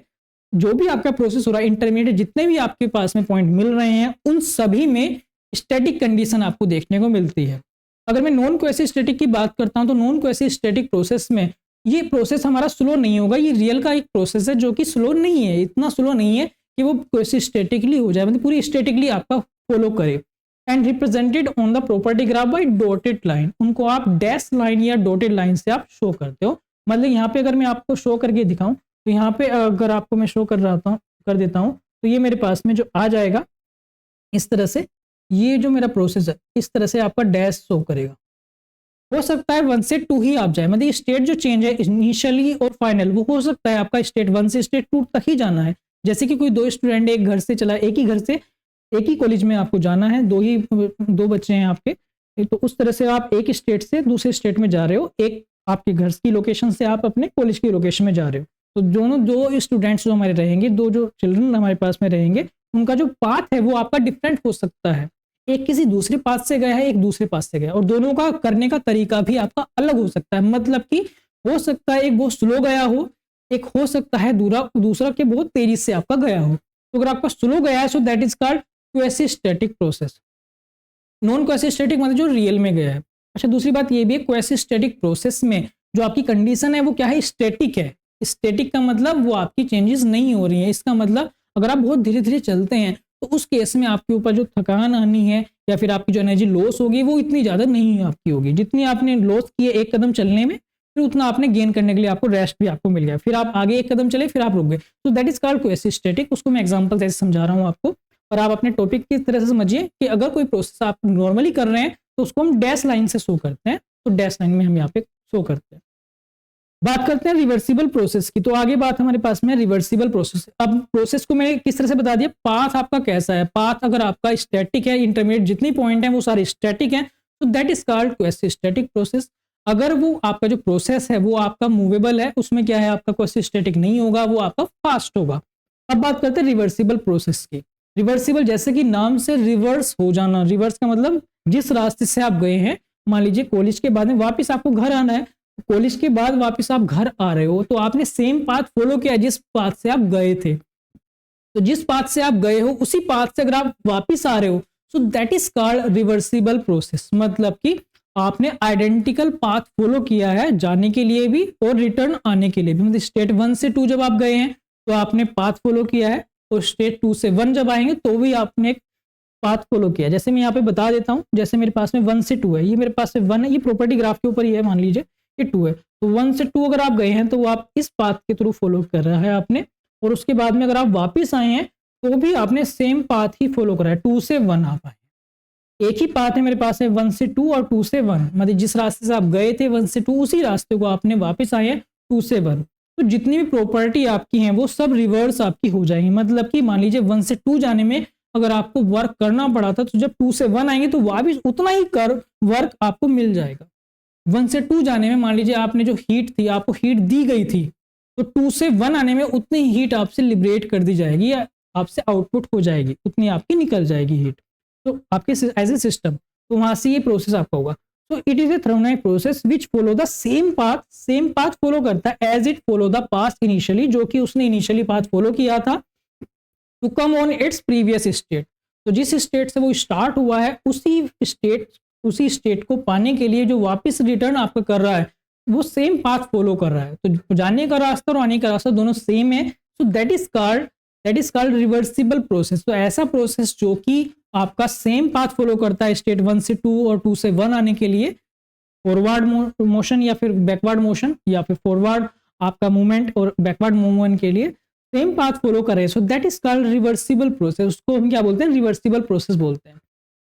जो भी आपका प्रोसेस हो रहा है, इंटरमीडिएट जितने भी आपके पास में पॉइंट मिल रहे हैं उन सभी में स्टैटिक कंडीशन आपको देखने को मिलती है। अगर मैं नॉन क्वासी स्टैटिक की बात करता हूं तो नॉन क्वासी स्टैटिक प्रोसेस में ये प्रोसेस हमारा स्लो नहीं होगा, ये रियल का एक प्रोसेस है जो कि स्लो नहीं है, इतना स्लो नहीं है कि वो क्वासी स्टैटिकली हो जाए, मतलब पूरी स्टैटिकली आपका फॉलो करे। And represented on the property graph by dotted line, उनको आप डैश लाइन या डॉटेड लाइन से आप शो करते हो। मतलब यहाँ पे अगर मैं आपको शो करके दिखाऊं तो यहाँ पे अगर आपको मैं शो कर देता हूँ तो ये मेरे पास में जो आ जाएगा इस तरह से, ये जो मेरा प्रोसेस है इस तरह से आपका डैश शो करेगा। हो सकता है 1 से 2 ही आप जाए, मतलब ये स्टेट जो चेंज है इनिशियली और फाइनल, वो हो सकता है आपका स्टेट 1 से स्टेट 2 तक ही जाना है। जैसे कि कोई दो स्टूडेंट एक घर से चला, एक ही घर से एक ही कॉलेज में आपको जाना है, दो बच्चे हैं आपके, तो उस तरह से आप एक स्टेट से दूसरे स्टेट में जा रहे हो, एक आपके घर की लोकेशन से आप अपने कॉलेज की लोकेशन में जा रहे हो। तो दोनों दो स्टूडेंट्स जो हमारे रहेंगे, दो जो चिल्ड्रन हमारे पास में रहेंगे, उनका जो पाथ है वो आपका डिफरेंट हो सकता है। एक किसी दूसरे पाथ से गया है, एक दूसरे पाथ से गया, और दोनों का करने का तरीका भी आपका अलग हो सकता है। मतलब कि हो सकता है एक बहुत स्लो गया हो, एक हो सकता है दूसरा के बहुत तेजी से आपका गया हो। तो अगर आपका स्लो गया है so that is called quasi static process. Non quasi static मतलब जो रियल में गया है। अच्छा, दूसरी बात ये भी है, क्वासी स्टैटिक प्रोसेस में जो आपकी कंडीशन है वो क्या है, स्टैटिक है। स्टैटिक का मतलब वो आपकी चेंजेस नहीं हो रही है। इसका मतलब अगर आप बहुत धीरे धीरे चलते हैं तो उस केस में आपके ऊपर जो थकान आनी है या फिर आपकी जो एनर्जी लॉस होगी वो इतनी ज़्यादा नहीं आपकी होगी। जितनी आपने लॉस की है एक कदम चलने में, फिर उतना आपने गेन करने के लिए आपको रेस्ट भी आपको मिल गया, फिर आप आगे एक कदम चले, फिर आप रुक गए। तो that is called quasi static. उसको मैं एग्जांपल जैसे समझा रहा हूँ आपको, और आप अपने टॉपिक की तरह से समझिए कि अगर कोई प्रोसेस आप नॉर्मली कर रहे हैं तो उसको हम डैश लाइन से शो करते हैं, तो डैश लाइन में हम यहाँ पे शो करते हैं। बात करते हैं रिवर्सिबल प्रोसेस की। तो आगे बात हमारे पास में रिवर्सिबल प्रोसेस। अब प्रोसेस को मैंने किस तरह से बता दिया, पाथ आपका कैसा है। पाथ अगर आपका स्टैटिक है, इंटरमीडिएट जितनी पॉइंट है वो सारे स्टैटिक हैं, तो that is called quasi static process. अगर वो आपका जो प्रोसेस है वो आपका मूवेबल है, उसमें क्या है आपका क्वासी स्टैटिक नहीं होगा, वो आपका फास्ट होगा। अब बात करते हैं रिवर्सिबल प्रोसेस की। रिवर्सिबल जैसे कि नाम से रिवर्स हो जाना, रिवर्स का मतलब जिस रास्ते से आप गए हैं मान लीजिए कॉलेज के बाद में वापस आपको घर आना है, कॉलेज के बाद वापस आप घर आ रहे हो तो आपने सेम पाथ फॉलो किया जिस पाथ से आप गए थे। तो जिस पाथ से आप गए हो उसी पाथ से अगर आप वापस आ रहे हो सो that is called reversible process. मतलब कि आपने आइडेंटिकल पाथ फॉलो किया है जाने के लिए भी और रिटर्न आने के लिए भी। मतलब स्टेट 1 से 2 जब आप गए हैं तो आपने पाथ फॉलो किया है, और स्टेट 2 से 1 जब आएंगे तो भी आपने एक पाथ फॉलो किया। जैसे मैं यहाँ पे बता देता हूँ, जैसे मेरे पास में 1 से 2 है, ये मेरे पास में 1 है, ये प्रॉपर्टी ग्राफ के ऊपर ही है, मान लीजिए ये 2 है। तो 1 से 2 अगर आप गए हैं तो आप इस पाथ के थ्रू फॉलो कर रहा है आपने, और उसके बाद में अगर आप वापिस आए हैं तो भी आपने सेम पाथ ही फॉलो करा है। 2 से 1 आप आए, एक ही पाथ है मेरे पास है 1 से 2 और 2 से 1, मतलब जिस रास्ते से आप गए थे 1 से 2 उसी रास्ते को आपने वापस आए हैं 2 से 1। तो जितनी भी प्रॉपर्टी आपकी हैं वो सब रिवर्स आपकी हो जाएंगी। मतलब कि मान लीजिए 1 से 2 जाने में अगर आपको वर्क करना पड़ा था तो जब 2 से 1 आएंगे तो वापस उतना ही वर्क आपको मिल जाएगा। 1 से 2 जाने में मान लीजिए आपने जो हीट थी आपको हीट दी गई थी, तो 2 से 1 आने में उतनी ही हीट आपसे लिबरेट कर दी जाएगी या आपसे आउटपुट हो जाएगी, उतनी आपकी निकल जाएगी हीट। तो आपके एज ए सिस्टम तो वहां से ये प्रोसेस आपका होगा। तो it is a thermodynamic process which follow the same path follow करता है as it follow the path initially, जो कि उसने इनिशियली पाथ फॉलो किया था, to come on its previous state. तो जिस स्टेट से वो स्टार्ट हुआ है उसी स्टेट को पाने के लिए जो वापस रिटर्न आपका कर रहा है वो सेम पाथ फॉलो कर रहा है। तो जाने का रास्ता और आने का रास्ता दोनों सेम है। So that is called reversible process. तो ऐसा प्रोसेस जो कि आपका सेम पाथ फॉलो करता है स्टेट 1 से 2 और 2 से 1 आने के लिए, फॉरवर्ड मोशन या फिर बैकवर्ड मोशन, या फिर फॉरवर्ड आपका मूवमेंट और बैकवर्ड मूवमेंट के लिए सेम पाथ फॉलो करे। सो that is called reversible process. उसको हम क्या बोलते हैं? रिवर्सिबल प्रोसेस बोलते हैं।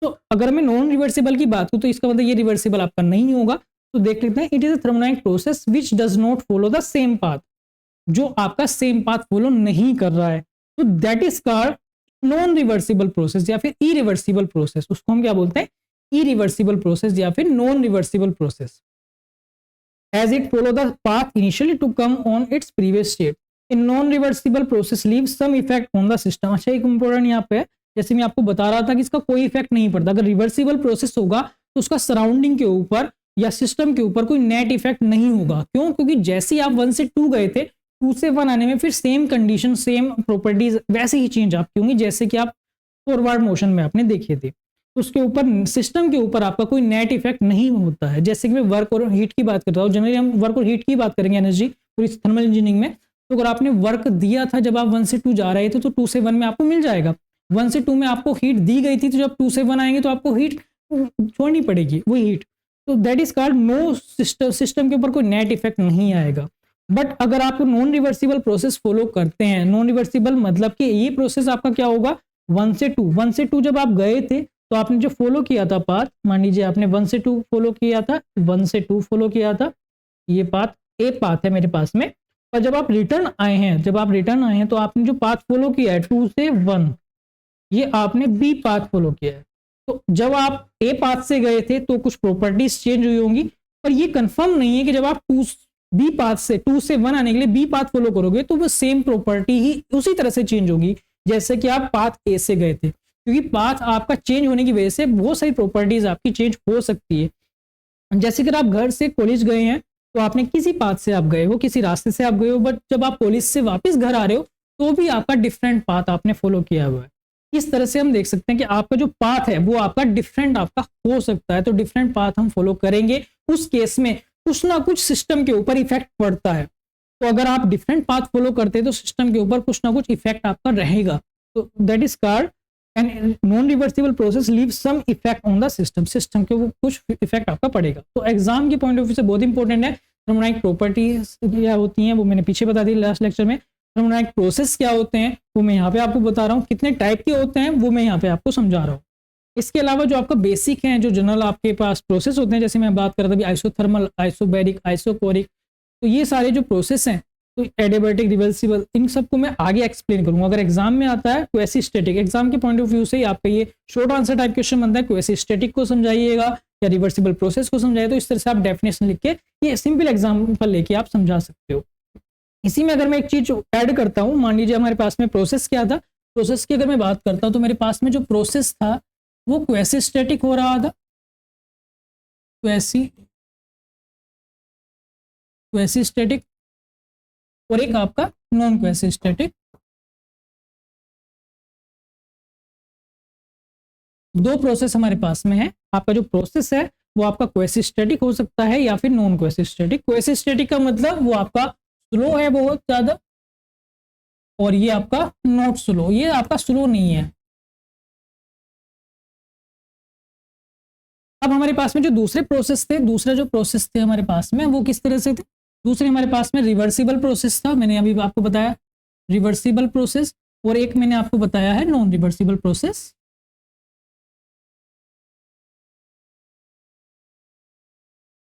तो अगर मैं नॉन रिवर्सिबल की बात करूं तो इसका मतलब ये रिवर्सिबल आपका नहीं होगा। तो देख लेते हैं, it is a thermodynamic process which does not follow the same path, जो आपका सेम पाथ फॉलो नहीं कर रहा है। तो that is called non reversible process या फिर इरिवर्सिबल प्रोसेस। उसको हम क्या बोलते हैं? इरिवर्सिबल प्रोसेस या फिर non reversible process. As it follow the path initially to come on its previous state, in non reversible process leave some effect on the system. अच्छा, एक इंपॉर्टेंट यहाँ पे है, जैसे मैं आपको बता रहा था कि इसका कोई इफेक्ट नहीं पड़ता। अगर रिवर्सिबल प्रोसेस होगा तो उसका सराउंडिंग के ऊपर या सिस्टम के ऊपर कोई नेट इफेक्ट नहीं होगा। क्यों? क्योंकि जैसे ही आप 1 से 2 गए थे, 2 से 1 आने में फिर सेम कंडीशन सेम प्रॉपर्टीज वैसे ही चेंज आपकी होंगी जैसे कि आप फॉरवर्ड मोशन में आपने देखे थे। उसके ऊपर सिस्टम के ऊपर आपका कोई नेट इफेक्ट नहीं होता है। जैसे कि मैं वर्क और हीट की बात करता हूँ, जनरली हम वर्क और हीट की बात करेंगे एनर्जी पूरी थर्मल इंजीनियरिंग में। तो अगर आपने वर्क दिया था जब आप 1 से 2 जा रहे थे तो 2 से 1 में आपको मिल जाएगा। 1 से 2 में आपको हीट दी गई थी तो जब 2 से 1 आएंगे तो आपको हीट छोड़नी पड़ेगी, वही हीट। तो that is called no system के ऊपर कोई नेट इफेक्ट नहीं आएगा। बट अगर आप नॉन रिवर्सिबल प्रोसेस फॉलो करते हैं, नॉन रिवर्सिबल मतलब कि ये प्रोसेस आपका क्या होगा? 1 से 2 जब आप गए थे तो आपने जो फॉलो किया था पाथ, मान लीजिए आपने 1 से 2 फॉलो किया था, 1 से 2 फॉलो किया था, ये पाथ ए पाथ है मेरे पास में। पर जब आप रिटर्न आए हैं तो आपने जो पाथ फॉलो किया है 2 से 1, ये आपने बी पाथ फॉलो किया है। तो जब आप ए पाथ से गए थे तो कुछ प्रॉपर्टीज चेंज हुई होंगी, पर ये कंफर्म नहीं है कि जब आप 2 से 1 आने के लिए बी पाथ फॉलो करोगे तो वो सेम प्रॉपर्टी ही उसी तरह से चेंज होगी जैसे कि आप पाथ ए से गए थे। क्योंकि पाथ आपका चेंज होने की वजह से बहुत सारी प्रॉपर्टीज आपकी चेंज हो सकती है। जैसे कि आप घर से कॉलेज गए हैं तो आपने किसी पाथ से आप गए हो, किसी रास्ते से आप गए हो, बट जब आप कॉलेज से वापस घर आ रहे हो तो भी आपका डिफरेंट पाथ आपने फॉलो किया हुआ है। इस तरह से हम देख सकते हैं कि आपका जो पाथ है वो आपका डिफरेंट आपका हो सकता है। तो डिफरेंट पाथ हम फॉलो करेंगे, उस केस में कुछ ना कुछ सिस्टम के ऊपर इफेक्ट पड़ता है। तो अगर आप डिफरेंट पाथ फॉलो करते हैं तो सिस्टम के ऊपर कुछ ना कुछ इफेक्ट आपका रहेगा। तो that is called and non reversible process leave some effect on the system के ऊपर कुछ इफेक्ट आपका पड़ेगा। तो एग्जाम के पॉइंट ऑफ व्यू से बहुत इंपॉर्टेंट है। थर्मोडायनामिक प्रॉपर्टीज क्या होती हैं वो मैंने पीछे बता दी लास्ट लेक्चर में। थर्मोडायनामिक प्रोसेस क्या होते हैं वो मैं यहाँ पे आपको बता रहा हूँ, कितने टाइप के होते हैं वो मैं यहाँ पे आपको समझा रहा हूँ। इसके अलावा जो आपका बेसिक है, जो जनरल आपके पास प्रोसेस होते हैं, जैसे मैं बात कर रहा था अभी आइसोथर्मल, आइसोबैरिक, आइसोकोरिक, तो ये सारे जो प्रोसेस हैं, तो एडियाबैटिक, रिवर्सिबल, इन सबको मैं आगे एक्सप्लेन करूंगा। अगर एग्जाम में आता है क्वेसी स्टैटिक, एग्जाम के पॉइंट ऑफ व्यू से ही आपका ये शॉर्ट आंसर टाइप क्वेश्चन बनता है, क्वेसी स्टैटिक को समझाइएगा या रिवर्सिबल प्रोसेस को समझाइए। तो इस तरह से आप डेफिनेशन लिख के ये सिंपल एग्जाम्पल लेके आप समझा सकते हो। इसी में अगर मैं एक चीज ऐड करता हूँ, मान लीजिए हमारे पास में प्रोसेस क्या था, प्रोसेस की अगर मैं बात करता हूँ तो मेरे पास में जो प्रोसेस था वो क्वेसी स्टैटिक हो रहा था। क्वेसी स्टैटिक और एक आपका नॉन क्वेसी स्टैटिक। दो प्रोसेस हमारे पास में है। आपका जो प्रोसेस है वो आपका क्वेसी स्टैटिक हो सकता है या फिर non quasi static. Quasi static का मतलब वो आपका स्लो है बहुत ज्यादा, और ये आपका नॉट स्लो, ये आपका स्लो नहीं है। अब हमारे पास में जो दूसरे प्रोसेस थे, दूसरा जो प्रोसेस थे हमारे पास में वो किस तरह से थे? दूसरे हमारे पास में रिवर्सिबल प्रोसेस था, मैंने अभी आपको बताया रिवर्सिबल प्रोसेस, और एक मैंने आपको बताया है non reversible process.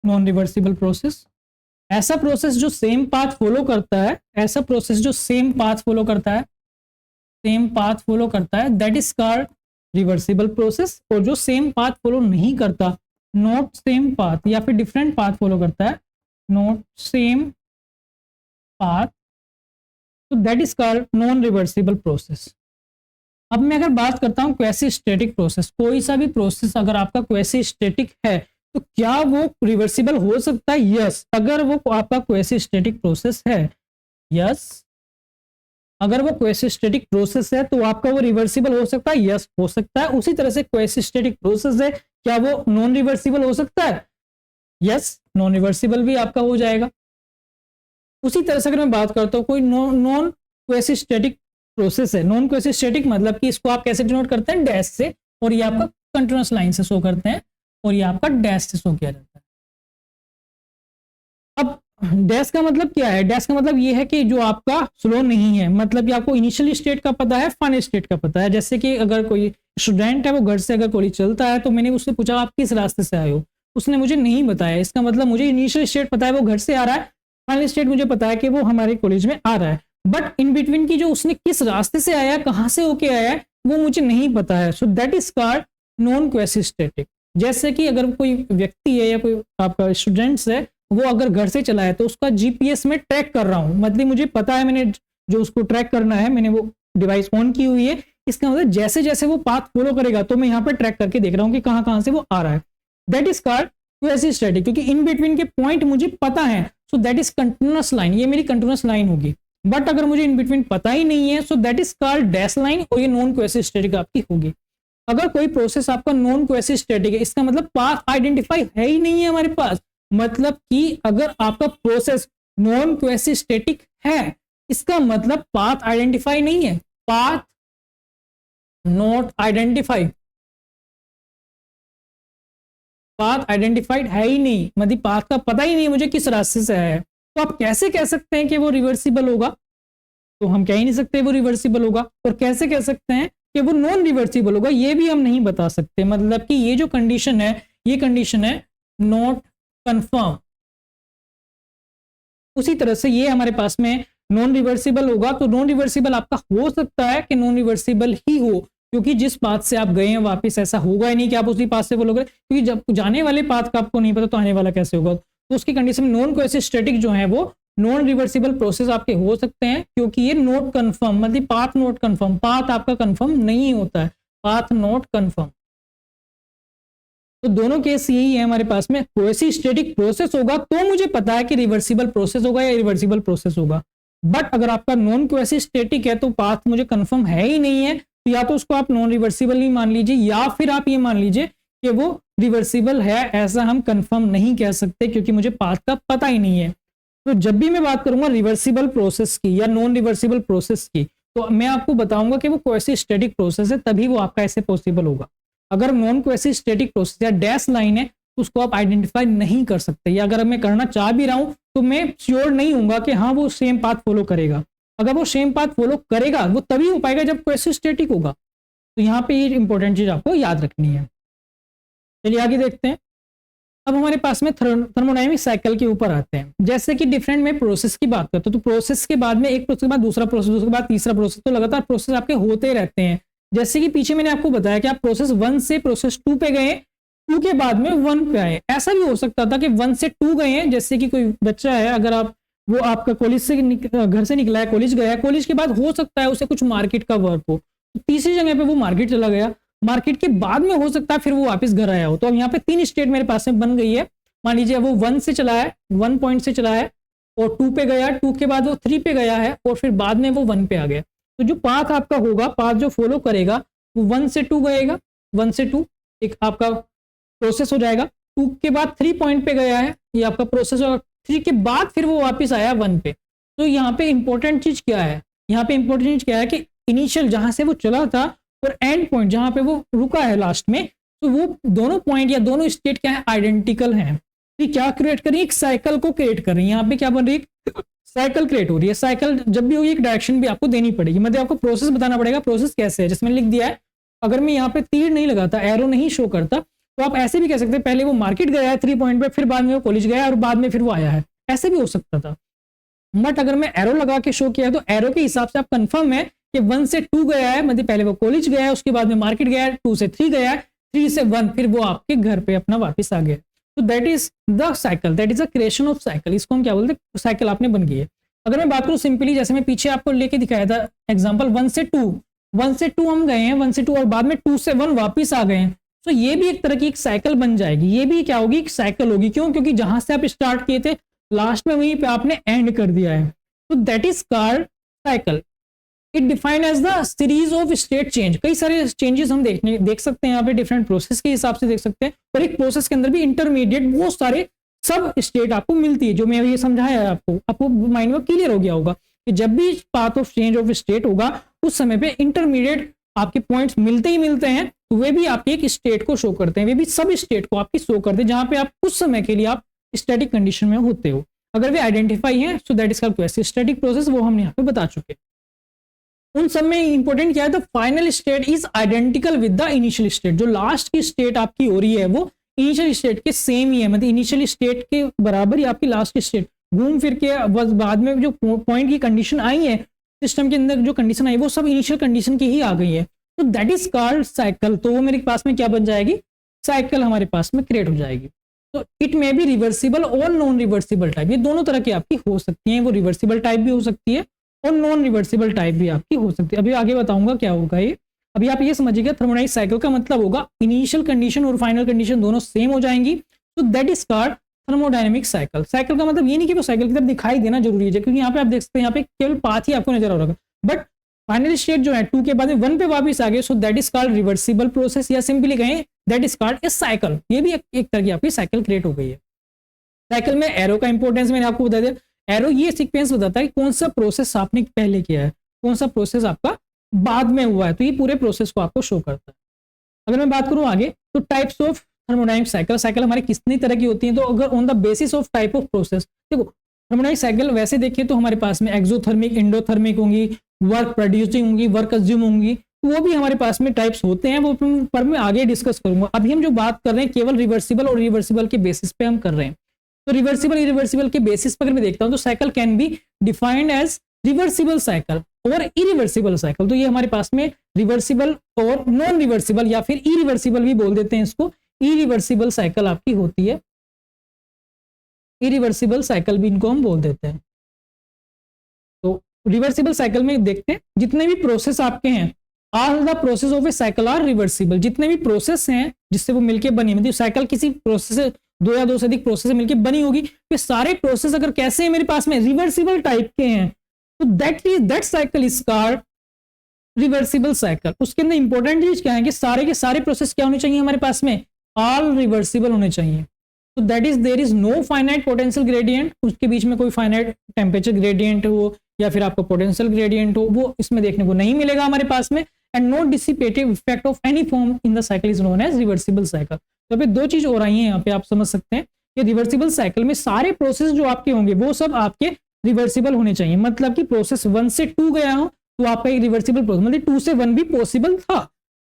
Non reversible process ऐसा प्रोसेस जो सेम पाथ फॉलो करता है, ऐसा प्रोसेस जो सेम पाथ फॉलो करता है, सेम पाथ फॉलो करता है, that is called reversible process. और जो सेम पाथ फॉलो नहीं करता, नॉट सेम पाथ या फिर डिफरेंट पाथ फॉलो करता है, नॉट सेम पाथ, तो that is called non reversible process. अब मैं अगर बात करता हूं क्वेसी स्टैटिक प्रोसेस, कोई सा भी प्रोसेस अगर आपका क्वेसी स्टैटिक है तो क्या वो रिवर्सिबल हो सकता है? यस, अगर वो आपका क्वेसी स्टैटिक प्रोसेस है, यस, अगर वो क्वेसी स्टैटिक प्रोसेस है तो आपका वो रिवर्सिबल हो सकता है, यस हो सकता है। उसी तरह से क्वेसी स्टैटिक प्रोसेस है, क्या वो नॉन रिवर्सिबल हो सकता है? यस, नॉन रिवर्सिबल भी आपका हो जाएगा। उसी तरह से अगर मैं बात करता हूं कोई नॉन क्वेसी स्टैटिक प्रोसेस है, नॉन क्वेसी स्टैटिक मतलब कि इसको आप कैसे डिनोट करते हैं? डैश से, और ये आपका कंटिन्यूअस लाइन से शो करते हैं, और ये आपका डैश से शो किया जाता है। अब डैश का मतलब क्या है? डैश का मतलब ये है कि जो आपका स्लो नहीं है, मतलब कि आपको इनिशियल स्टेट का पता है, फाइनल स्टेट का पता है। जैसे कि अगर कोई स्टूडेंट है, वो घर से अगर कॉलेज चलता है, तो मैंने उससे पूछा आप किस रास्ते से आए हो, उसने मुझे नहीं बताया। इसका मतलब मुझे इनिशियल स्टेट पता है वो घर से आ रहा है, फाइनल स्टेट मुझे पता है कि वो हमारे कॉलेज में आ रहा है, बट इन बिटवीन की जो उसने किस रास्ते से आया, कहां से होके आया है, वो मुझे नहीं पता है। So that is called non quasi static. जैसे कि अगर कोई व्यक्ति है या कोई आपका स्टूडेंट्स है, वो अगर घर से चला है तो उसका जीपीएस में ट्रैक कर रहा हूं, मतलब मुझे पता है, मैंने जो उसको ट्रैक करना है मैंने वो डिवाइस ऑन की हुई है। इसका मतलब जैसे जैसे वो पाथ फॉलो करेगा तो मैं यहाँ पर ट्रैक करके देख रहा हूँ कि कहां कहां से वो आ रहा है। That is called quasi static, क्योंकि इन बिटवीन के पॉइंट मुझे पता है। So that is continuous line, ये मेरी कंटिन्यूअस लाइन होगी। बट अगर मुझे इन बिटवीन पता ही नहीं है, so that is called dash line, और ये नॉन क्वेसी स्टैटिक आपकी होगी। अगर कोई प्रोसेस आपका नॉन क्वेसी स्टैटिक है, इसका मतलब पाथ आइडेंटिफाई है ही नहीं है हमारे पास। मतलब कि अगर आपका प्रोसेस नॉन क्वेसी स्टैटिक है, इसका मतलब पाथ आइडेंटिफाई नहीं है, path not identify, path identified है ही नहीं, मतलब पाथ का पता ही नहीं मुझे किस रास्ते से आया है। तो आप कैसे कह सकते हैं कि वो रिवर्सिबल होगा? तो हम कह ही नहीं सकते वो रिवर्सिबल होगा। और कैसे कह सकते हैं कि वो नॉन रिवर्सिबल होगा? ये भी हम नहीं बता सकते। मतलब कि ये जो कंडीशन है, ये कंडीशन है नॉट कंफर्म। उसी तरह से ये हमारे पास में नॉन रिवर्सिबल होगा, तो नॉन रिवर्सिबल आपका हो सकता है कि नॉन रिवर्सिबल ही हो, क्योंकि जिस पाथ से आप गए हैं वापस ऐसा होगा ही नहीं कि आप उसी पाथ से फॉलो करें, क्योंकि जब जाने वाले पाथ का आपको नहीं पता तो आने वाला कैसे होगा। तो उसकी कंडीशन में नॉन क्वेसी स्टैटिक जो है वो नॉन रिवर्सिबल प्रोसेस आपके हो सकते हैं, क्योंकि ये नॉट कंफर्म, मतलब पाथ नॉट कंफर्म, पाथ आपका कंफर्म नहीं होता है, पाथ नॉट कंफर्म। तो दोनों केस यही है हमारे पास में। क्वेसी स्टैटिक प्रोसेस होगा तो मुझे पता है कि रिवर्सिबल प्रोसेस होगा या रिवर्सिबल प्रोसेस होगा। बट अगर आपका नॉन क्वेसी स्टैटिक है तो पाथ मुझे कंफर्म है ही नहीं है, तो या तो उसको आप नॉन रिवर्सिबल ही मान लीजिए, या फिर आप ये मान लीजिए कि वो रिवर्सिबल है। ऐसा हम कंफर्म नहीं कह सकते, क्योंकि मुझे पाथ का पता ही नहीं है। तो जब भी मैं बात करूंगा रिवर्सिबल प्रोसेस की या नॉन रिवर्सिबल प्रोसेस की, तो मैं आपको बताऊंगा कि वो क्वेसी स्टैटिक प्रोसेस है, तभी वो आपका ऐसे पॉसिबल होगा। अगर नॉन क्वेसी स्टैटिक प्रोसेस या डैश लाइन है तो उसको आप आइडेंटिफाई नहीं कर सकते, या अगर मैं करना चाह भी रहा हूं तो मैं श्योर नहीं हूंगा कि हाँ वो सेम पाथ फॉलो करेगा। अगर वो सेम पाथ फॉलो करेगा वो तभी हो पाएगा जब क्वेसी स्टैटिक होगा। तो यहाँ पे ये इंपॉर्टेंट चीज आपको याद रखनी है। चलिए आगे देखते हैं। अब हमारे पास में थर्मोडायनेमिक साइकिल के ऊपर आते हैं। जैसे कि डिफरेंट में प्रोसेस की बात करते हैं, तो प्रोसेस के बाद में एक प्रोसेस के बाद दूसरा प्रोसेस, दूसरे के बाद तीसरा प्रोसेस, तो लगातार प्रोसेस आपके होते रहते हैं। जैसे कि पीछे मैंने आपको बताया कि आप प्रोसेस 1 से प्रोसेस 2 पे गए, 2 के बाद में 1 पे आए। ऐसा भी हो सकता था कि 1 से 2 गए हैं, जैसे कि कोई बच्चा है, अगर आप वो आपका कॉलेज से घर से निकला है, कॉलेज गया है, कॉलेज के बाद हो सकता है उसे कुछ मार्केट का वर्क हो, तो तीसरी जगह पे वो मार्केट चला गया, मार्केट के बाद में हो सकता है फिर वो वापस घर आया हो। तो अब यहाँ पे 3 स्टेट मेरे पास में बन गई है। मान लीजिए वो 1 से चला है, 1 पॉइंट से चला है और 2 पे गया, 2 के बाद वो 3 पे गया है और फिर बाद में वो 1 पे आ गया। तो जो पाथ आपका होगा, पाथ जो फॉलो करेगा वो 1 से 2 गएगा, 1 से 2 एक आपका प्रोसेस हो जाएगा। 2 के बाद 3 पॉइंट पे गया है, ये आपका प्रोसेस होगा। 3 के बाद फिर वो वापस आया 1 पे। तो यहाँ पे इंपॉर्टेंट चीज क्या है, यहाँ पे इंपॉर्टेंट चीज क्या है कि इनिशियल जहां से वो चला था और एंड पॉइंट जहां पे वो रुका है लास्ट में, तो वो दोनों पॉइंट या दोनों स्टेट क्या है, आइडेंटिकल हैं। तो क्या क्रिएट कर रही है, एक साइकिल को क्रिएट कर रही है। यहाँ पे क्या बन रही है, साइकिल क्रिएट हो रही है। साइकिल जब भी होगी एक डायरेक्शन भी आपको देनी पड़ेगी, मतलब आपको प्रोसेस बताना पड़ेगा। प्रोसेस कैसे है, जिसमें लिख दिया है, अगर मैं यहाँ पे तीर नहीं लगाता, एरो नहीं शो करता, तो आप ऐसे भी कह सकते हैं पहले वो मार्केट गया है 3 पॉइंट पे, फिर बाद में वो कॉलेज गया और बाद में फिर वो आया है, ऐसे भी हो सकता था। बट अगर मैं एरो लगा के शो किया है तो एरो के हिसाब से आप कंफर्म है कि 1 से 2 गया है, मतलब पहले वो कॉलेज गया है, उसके बाद में मार्केट गया है, 2 से 3 गया है, 3 से 1 फिर वो आपके घर पे अपना वापस आ गया। तो that is the cycle, that is the creation of cycle. इसको हम क्या बोलते हैं, साइकिल आपने बन गई है। अगर मैं बात करूं सिंपली, जैसे मैं पीछे आपको लेके दिखाया था एग्जांपल 1 से 2, 1 से 2 हम गए हैं, 1 से 2 और बाद में 2 से 1 वापस आ गए हैं। तो ये भी एक तरह की एक साइकिल बन जाएगी। ये भी क्या होगी, एक साइकिल होगी। क्यों, क्योंकि जहां से आप स्टार्ट किए थे लास्ट में वहीं पे आपने एंड कर दिया है। तो that is called cycle. It defined as the series of state change. कई सारे चेंजेस हम देख सकते हैं यहाँ पे, डिफरेंट प्रोसेस के हिसाब से देख सकते हैं। और एक प्रोसेस के अंदर भी इंटरमीडिएट बहुत सारे सब स्टेट आपको मिलती है। जो मैं ये समझाया है आपको माइंड में क्लियर हो गया होगा कि जब भी path of change of state होगा उस समय पे इंटरमीडिएट आपके पॉइंट्स मिलते ही मिलते हैं, तो वे भी आपके एक स्टेट को शो करते हैं, वे भी सब स्टेट को आपकी शो करते हैं जहां पे आप कुछ समय के लिए आप स्टैटिक कंडीशन में होते हो। अगर वे आइडेंटिफाई हैं सो that is called static process, वो हमने यहाँ पे बता चुके। उन सब में इंपॉर्टेंट क्या है, the final state is identical with the initial state. जो लास्ट की स्टेट आपकी हो रही है वो इनिशियल स्टेट के सेम ही है, मतलब इनिशियल स्टेट के बराबर ही आपकी लास्ट की स्टेट। घूम फिर के बस बाद में जो पॉइंट की कंडीशन आई है सिस्टम के अंदर, जो कंडीशन आई वो सब इनिशियल कंडीशन की ही आ गई है। तो दैट इज कॉल्ड साइकिल। तो वो मेरे पास में क्या बन जाएगी, साइकिल हमारे पास में क्रिएट हो जाएगी। तो इट मे बी रिवर्सिबल और नॉन रिवर्सिबल टाइप, ये दोनों तरह की आपकी हो सकती है। वो रिवर्सिबल टाइप भी हो सकती है और नॉन रिवर्सिबल टाइप भी आपकी हो सकती है। अभी आगे बताऊंगा क्या होगा ये। अभी आप ये समझिएगा, थर्मोडायनामिक साइकिल का मतलब होगा इनिशियल कंडीशन और फाइनल कंडीशन दोनों सेम हो जाएंगी। तो that is called thermodynamic cycle. Cycle का मतलब ये नहीं कि वो साइकिल की तरफ दिखाई देना जरूरी है, क्योंकि यहाँ पे आप देख सकते हैं यहाँ पे केवल पाथ ही आपको नजर आ रहा होगा, बट फाइनल स्टेट जो है 2 के बाद में 1 पे वापस आ गए। सो that is called reversible process, या सिंपली कहें that is called a cycle. ये भी एक तरह की आपकी साइकिल क्रिएट हो गई है। साइकिल में एरो का इंपॉर्टेंस मैंने आपको बता दिया। एरो ये सीक्वेंस बताता है कि कौन सा प्रोसेस आपने पहले किया है, कौन सा प्रोसेस आपका बाद में हुआ है, तो ये पूरे प्रोसेस को आपको शो करता है। अगर मैं बात करूं आगे, तो types of thermodynamic cycle, cycle हमारी कितनी तरह की होती है, तो अगर on the basis of type of process, देखो थर्मोडायनामिक साइकिल वैसे देखिए तो हमारे पास में एक्सोथर्मिक, इंडोथर्मिक होंगी, वर्क प्रोड्यूसिंग होंगी, वर्क कंज्यूम होंगी, वो भी हमारे पास में टाइप्स होते हैं, वो पर मैं आगे डिस्कस करूंगा। अभी हम जो बात कर रहे हैं केवल रिवर्सिबल और रिवर्सिबल के बेसिस पे हम कर रहे हैं। तो रिवर्सिबल इरिवर्सिबल के बेसिस पर अगर मैं देखता हूं तो cycle can be defined as reversible cycle और इरिवर्सिबल साइकिल। तो ये हमारे पास में रिवर्सिबल और नॉन रिवर्सिबल या फिर इरिवर्सिबल भी बोल देते हैं इसको, इरिवर्सिबल साइकिल आपकी होती है, इरिवर्सिबल साइकिल भी इनको हम बोल देते हैं। तो रिवर्सिबल साइकिल में देखते हैं जितने भी प्रोसेस आपके हैं, all the process of a cycle are reversible. जितने भी प्रोसेस हैं जिससे वो मिलके बनी, मतलब साइकिल किसी प्रोसेस से 2 या 2 से अधिक प्रोसेस से मिलकर बनी होगी, तो सारे प्रोसेस अगर कैसे हैं मेरे पास में रिवर्सिबल टाइप के हैं, तो that cycle is called reversible cycle. उसके अंदर इंपॉर्टेंट चीज क्या है कि सारे के सारे प्रोसेस क्या होने चाहिए हमारे पास में, ऑल रिवर्सिबल होने चाहिए। तो that is there is no finite potential gradient, उसके बीच में कोई फाइनाइट टेम्परेचर ग्रेडियंट हो या फिर आपको पोटेंशियल ग्रेडियंट हो, वो इसमें देखने को नहीं मिलेगा हमारे पास में। And no dissipative effect of any form in the cycle is known as reversible cycle. तो अभी 2 चीज और आई हैं यहाँ पे, आप समझ सकते हैं कि रिवर्सिबल साइकिल में सारे प्रोसेस जो आपके होंगे वो सब आपके रिवर्सिबल होने चाहिए। मतलब कि प्रोसेस 1 से 2 गया हो तो आपका एक रिवर्सिबल प्रोसेस, मतलब 2 से 1 भी पॉसिबल था,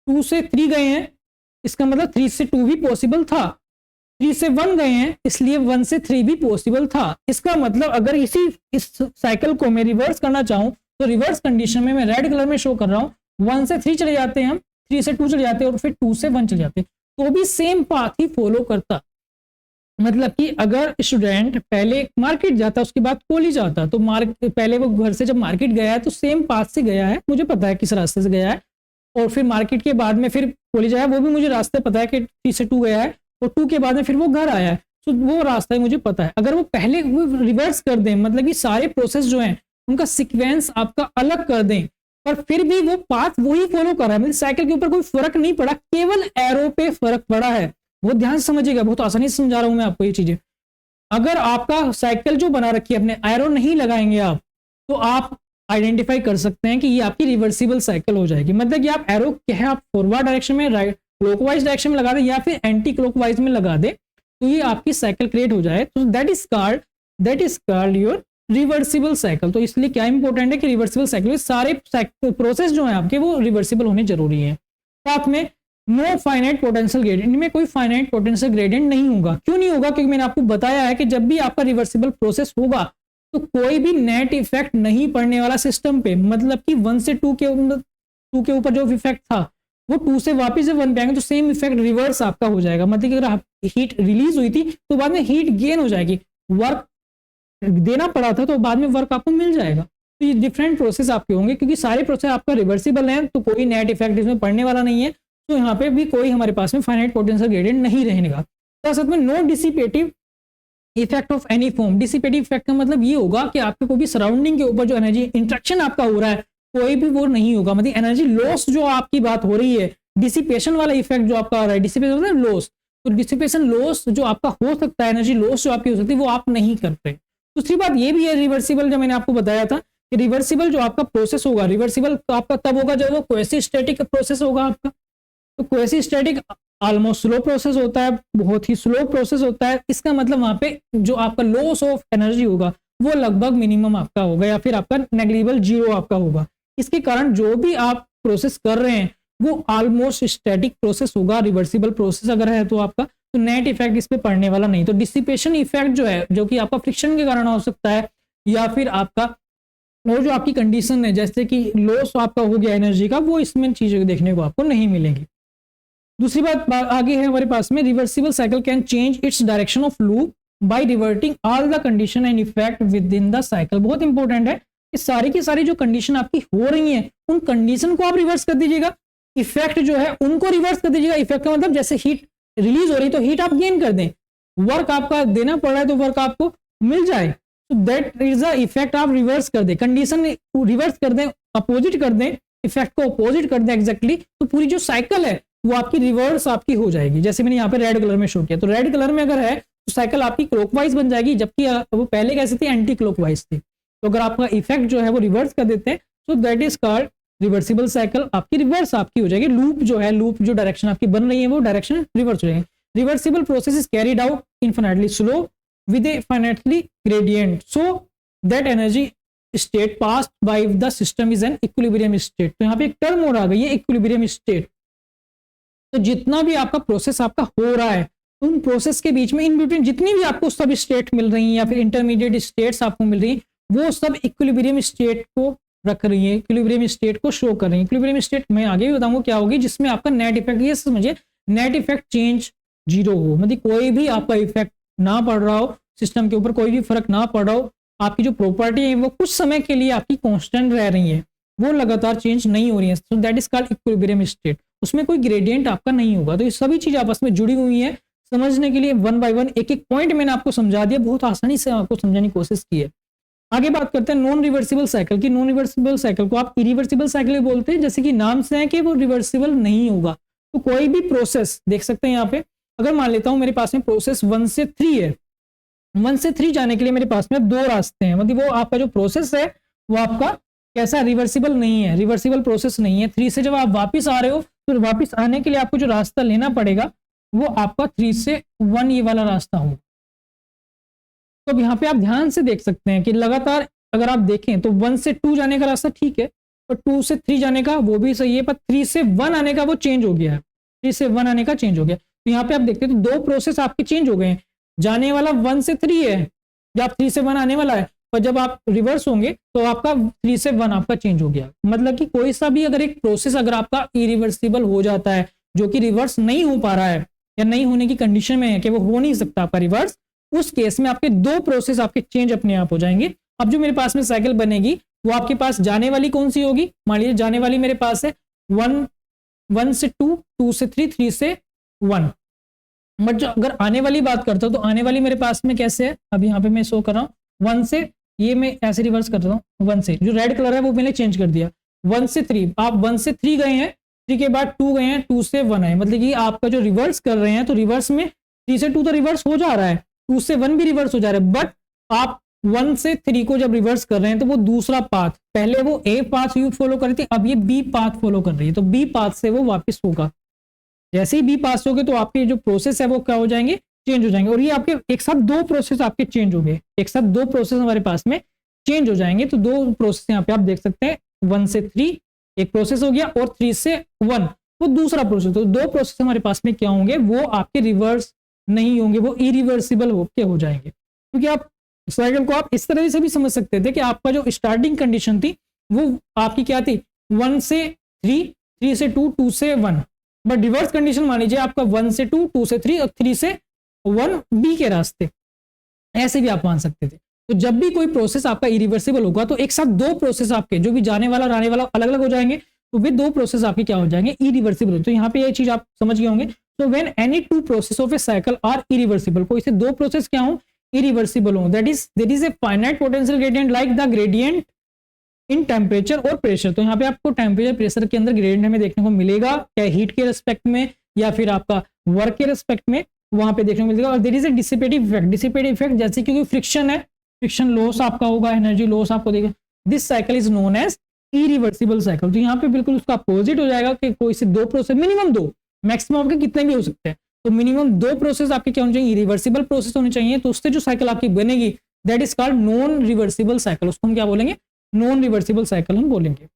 2 से 3 गए हैं इसका मतलब 3 से 2 भी पॉसिबल था, 3 से 1 गए हैं इसलिए 1 से 3 भी पॉसिबल था। इसका मतलब अगर इस साइकिल को मैं रिवर्स करना चाहूं तो रिवर्स कंडीशन में मैं रेड कलर में शो कर रहा हूं, 1 से 3 चले जाते हैं हम, 3 से 2 चले जाते हैं और फिर 2 से 1 चले जाते हैं, तो भी सेम पाथ ही फॉलो करता। मतलब कि अगर स्टूडेंट पहले मार्केट जाता उसके बाद कॉलेज आता, तो पहले वो घर से जब मार्केट गया है तो सेम पाथ से गया है, मुझे पता है किस रास्ते से गया है, और फिर मार्केट के बाद में फिर कॉलेज आया, वो भी मुझे रास्ते पता है कि 3 से 2 गया है और 2 के बाद में फिर वो घर आया है, तो वो रास्ता मुझे पता है। अगर वो पहले वो रिवर्स कर दें, मतलब कि सारे प्रोसेस जो हैं उनका सीक्वेंस आपका अलग कर दें, पर फिर भी वो पाथ वही फॉलो कर रहा है, मतलब साइकिल के ऊपर कोई फर्क नहीं पड़ा, केवल एरो पे फर्क पड़ा है। बहुत ध्यान से समझिएगा, बहुत आसानी से समझा रहा हूं मैं आपको ये चीजें। अगर आपका साइकिल जो बना रखी है अपने, एरो नहीं लगाएंगे आप, तो आप आइडेंटिफाई कर सकते हैं कि ये आपकी रिवर्सिबल साइकिल हो जाएगी। मतलब कि आप एरो क्या है, आप फॉरवर्ड डायरेक्शन में, राइट क्लॉकवाइज डायरेक्शन में लगा दें या फिर एंटी क्लॉकवाइज में लगा दें, तो ये आपकी साइकिल क्रिएट हो जाए, तो that is called your reversible cycle. तो इसलिए क्या इंपॉर्टेंट है कि रिवर्सिबल साइकिल में सारे प्रोसेस जो है आपके वो रिवर्सिबल होने जरूरी है। साथ में नो फाइनाइट पोटेंशियल ग्रेडियंट, इनमें कोई फाइनाइट पोटेंशियल ग्रेडियंट नहीं होगा। क्यों नहीं होगा? क्योंकि मैंने आपको बताया है कि जब भी आपका रिवर्सिबल प्रोसेस होगा तो कोई भी नेट इफेक्ट नहीं पड़ने वाला सिस्टम पे। मतलब कि 1 से 2 के ऊपर जो इफेक्ट था वो 2 से वापस से 1 पे आएंगे, तो सेम इफेक्ट रिवर्स आपका हो जाएगा। मतलब कि अगर हीट रिलीज हुई थी तो बाद में हीट गेन हो जाएगी, वर्क देना पड़ा था तो बाद में वर्क आपको मिल जाएगा। तो ये डिफरेंट प्रोसेस आपके होंगे, क्योंकि सारे प्रोसेस आपका रिवर्सिबल हैं, तो कोई नेट इफेक्ट इसमें पड़ने वाला नहीं है। तो यहाँ पे भी कोई हमारे पास में फाइनाइट पोटेंशियल ग्रेडियंट नहीं रहेगा। तो साथ में no dissipative effect of any form. Dissipative effect का मतलब ये होगा कि आपके कोई भी सराउंडिंग के ऊपर जो एनर्जी इंट्रैक्शन आपका हो रहा है कोई भी वो नहीं होगा। मतलब एनर्जी लॉस जो आपकी बात हो रही है, डिसिपेशन वाला इफेक्ट जो आपका आ रहा है, डिसिपेशन मतलब लॉस, तो डिसिपेशन लॉस जो आपका हो सकता है, एनर्जी लॉस जो आपकी हो सकती है, वो आप नहीं करते। दूसरी बात ये भी है रिवर्सिबल, जो मैंने आपको बताया था कि रिवर्सिबल जो आपका प्रोसेस होगा, रिवर्सिबल तो आपका तब होगा जब वो क्वासी-स्टैटिक प्रोसेस होगा आपका। तो क्वासी-स्टैटिक ऑलमोस्ट स्लो प्रोसेस होता है, बहुत ही स्लो प्रोसेस होता है। इसका मतलब वहां पे जो आपका लॉस ऑफ एनर्जी होगा वो लगभग मिनिमम आपका होगा, या फिर आपका नेग्लिजिबल जीरो आपका होगा। इसके कारण जो भी आप प्रोसेस कर रहे हैं वो ऑलमोस्ट स्टैटिक प्रोसेस होगा। रिवर्सिबल प्रोसेस अगर है तो आपका, तो नेट इफेक्ट इस पे पड़ने वाला नहीं। तो डिसिपेशन इफेक्ट जो है, जो कि आपका फ्रिक्शन के कारण हो सकता है, या फिर आपका और जो आपकी कंडीशन है जैसे कि लॉस आपका हो गया एनर्जी का, वो इसमें चीजें देखने को आपको नहीं मिलेंगी। दूसरी बात आगे है हमारे पास में, reversible cycle can change its direction of loop by reverting all the condition and effect within the cycle. बहुत इंपॉर्टेंट है कि सारी की सारी जो कंडीशन आपकी हो रही है उन कंडीशन को आप रिवर्स कर दीजिएगा, इफेक्ट जो है उनको रिवर्स कर दीजिएगा। इफेक्ट का मतलब जैसे हीट रिलीज हो रही तो हीट आप गेन कर दें, वर्क आपका देना पड़ रहा है तो वर्क आपको मिल जाए, तो दैट इज द इफेक्ट। आप रिवर्स कर दें, कंडीशन रिवर्स कर दें, अपोजिट कर दें, इफेक्ट को अपोजिट कर दें एग्जैक्टली, तो पूरी जो साइकिल है वो आपकी रिवर्स आपकी हो जाएगी। जैसे मैंने यहाँ पे रेड कलर में शो किया, तो रेड कलर में अगर है तो साइकिल आपकी क्लॉकवाइज बन जाएगी, जबकि वो पहले कैसे थी, एंटी क्लॉकवाइज थी। तो अगर आपका इफेक्ट जो है वो रिवर्स कर देते हैं तो that is called reversible cycle. आपकी रिवर्स आपकी हो जाएगी, लूप जो है, लूप जो डायरेक्शन आपकी बन रही है वो डायरेक्शन रिवर्स हो जाएगी। Reversible process is carried out infinitely slow with A finitely gradient so that energy state pass by the system is an equilibrium state. तो यहाँ पे एक टर्म और आ गई है इक्विलिब्रियम स्टेट। तो जितना भी आपका प्रोसेस आपका हो रहा है उन प्रोसेस के बीच में इन बिटवीन जितनी भी आपको सब स्टेट मिल रही हैं या फिर इंटरमीडिएट स्टेट्स आपको मिल रही हैं, वो सब इक्विलिब्रियम स्टेट को रख रही है, इक्विलिब्रियम स्टेट को शो कर रही है। इक्विलिब्रियम स्टेट मैं आगे भी बताऊंगा क्या होगी, जिसमें आपका नेट इफेक्ट, ये समझिए नेट इफेक्ट चेंज जीरो हो, मतलब कोई भी आपका इफेक्ट ना पड़ रहा हो सिस्टम के ऊपर, कोई भी फर्क ना पड़ रहा हो, आपकी जो प्रॉपर्टी है वो कुछ समय के लिए आपकी कांस्टेंट रह रही है, वो लगातार चेंज नहीं हो रही है। So that is called equilibrium state. उसमें कोई ग्रेडियंट आपका नहीं होगा। तो ये सभी चीज आपस में जुड़ी हुई है। समझने के लिए वन बाय वन एक एक पॉइंट मैंने आपको समझा दिया, बहुत आसानी से आपको समझाने की कोशिश की है। आगे बात करते हैं नॉन रिवर्सिबल साइकिल की। नॉन रिवर्सिबल साइकिल को आप इरिवर्सिबल साइकिल बोलते हैं, जैसे कि नाम से है कि वो रिवर्सिबल नहीं होगा। तो कोई भी प्रोसेस देख सकते हैं यहाँ पे, अगर मान लेता हूं मेरे पास में प्रोसेस 1 से 3 है, 1 से 3 जाने के लिए मेरे पास में 2 रास्ते हैं, मतलब वो आपका जो प्रोसेस है वो आपका कैसा रिवर्सिबल नहीं है, रिवर्सिबल प्रोसेस नहीं है। 3 से जब आप वापस आ रहे हो तो वापस आने के लिए आपको जो रास्ता लेना पड़ेगा वो आपका 3 से 1 ये वाला रास्ता होगा। तो अब यहाँ पे आप ध्यान से देख सकते हैं कि लगातार अगर आप देखें तो 1 से 2 जाने का रास्ता ठीक है, और 2 से 3 जाने का वो भी सही है, पर 3 से 1 आने का वो चेंज हो गया है, 3 से 1 आने का चेंज हो गया। तो यहाँ पे आप देखते हैं तो 2 प्रोसेस आपके चेंज हो गए हैं। जाने वाला 1 से 3 है, जब 3 से 1 आने वाला है, पर जब आप रिवर्स होंगे तो आपका 3 से 1 आपका चेंज हो गया। मतलब कि कोई सा भी अगर एक प्रोसेस अगर आपका इरिवर्सिबल हो जाता है, जो कि रिवर्स नहीं हो पा रहा है या नहीं होने की कंडीशन में है कि वो हो नहीं सकता आपका रिवर्स, उस केस में आपके 2 प्रोसेस आपके चेंज अपने आप हो जाएंगे। अब जो मेरे पास में साइकिल बनेगी वो आपके पास जाने वाली कौन सी होगी, मान लीजिए जाने वाली मेरे पास है 1 1 से 2, 2 से 3, 3 से 1। बट जो अगर आने वाली बात करता हूँ तो आने वाली मेरे पास में कैसे है, अब यहाँ पे मैं शो कर रहा हूँ 1 से, ये मैं ऐसे रिवर्स कर रहा हूँ 1 से, जो रेड कलर है वो मैंने चेंज कर दिया 1 से 3। आप 1 से 3 गए हैं, 3 के बाद 2 गए हैं, 2 से 1 आए, मतलब कि आपका जो रिवर्स कर रहे हैं तो रिवर्स में 3 से 2 तो रिवर्स हो जा रहा है, 2 से 1 भी रिवर्स हो जा रहा है, बट आप 1 से 3 को जब रिवर्स कर रहे हैं तो वो दूसरा पाथ, पहले वो ए पाथ यू फॉलो कर रही थी, अब ये बी पाथ फॉलो कर रही है, तो बी पाथ से वो वापस होगा। जैसे ही बी पास होगे तो आपके जो प्रोसेस है वो क्या हो जाएंगे, चेंज हो जाएंगे। और ये आपके एक साथ दो प्रोसेस आपके चेंज हो गए, एक साथ दो प्रोसेस हमारे पास में चेंज हो जाएंगे। तो दो प्रोसेस यहाँ पे आप देख सकते हैं, 1 से 3 एक प्रोसेस हो गया और 3 से 1 वो दूसरा प्रोसेस। तो दो प्रोसेस हमारे पास में क्या होंगे, वो आपके रिवर्स नहीं होंगे, वो इरिवर्सिबल होके हो जाएंगे। क्योंकि आप साइकिल को आप इस तरह से भी समझ सकते थे कि आपका जो स्टार्टिंग कंडीशन थी वो आपकी क्या थी, 1 से 3, 3 से 2, 2 से 1, बट रिवर्स कंडीशन मान लीजिए आपका 1 से 2, 2 से 3 और 3 से 1 बी के रास्ते, ऐसे भी आप मान सकते थे। तो जब भी कोई प्रोसेस आपका इरिवर्सिबल होगा तो एक साथ दो प्रोसेस आपके जो भी जाने वाला और आने वाला अलग अलग हो जाएंगे, तो वे दो प्रोसेस आपके क्या हो जाएंगे, इरिवर्सिबल। तो यहाँ पे ये चीज आप समझ गए होंगे। तो when any two process of a cycle are irreversible, कोई से दो प्रोसेस क्या हो, इरिवर्सिबल हो, that is there is a finite potential gradient like the gradient in temperature और प्रेशर। तो यहाँ पे आपको टेम्परेचर प्रेशर के अंदर ग्रेडियंट हमें देखने को मिलेगा, क्या हीट के रेस्पेक्ट में या फिर आपका वर्क के रेस्पेक्ट में, वहां पे देखने को मिलेगा। और there is a dissipative effect, dissipative effect जैसे क्योंकि फ्रिक्शन है, फ्रिक्शन लॉस आपका होगा, एनर्जी लॉस आपको देगा। This cycle is known as irreversible cycle. तो यहाँ पे बिल्कुल उसका अपोजिट हो जाएगा कि कोई से दो प्रोसेस, मिनिमम दो, मैक्सिमम आपके कितने भी हो सकते हैं, तो मिनिमम दो प्रोसेस आपके क्या होने चाहिए, इरिवर्सिबल प्रोसेस होने चाहिए। तो उससे जो साइकिल आपकी बनेगी that is called non reversible cycle, उसको हम क्या बोलेंगे, नॉन रिवर्सिबल साइकिल हम बोलेंगे।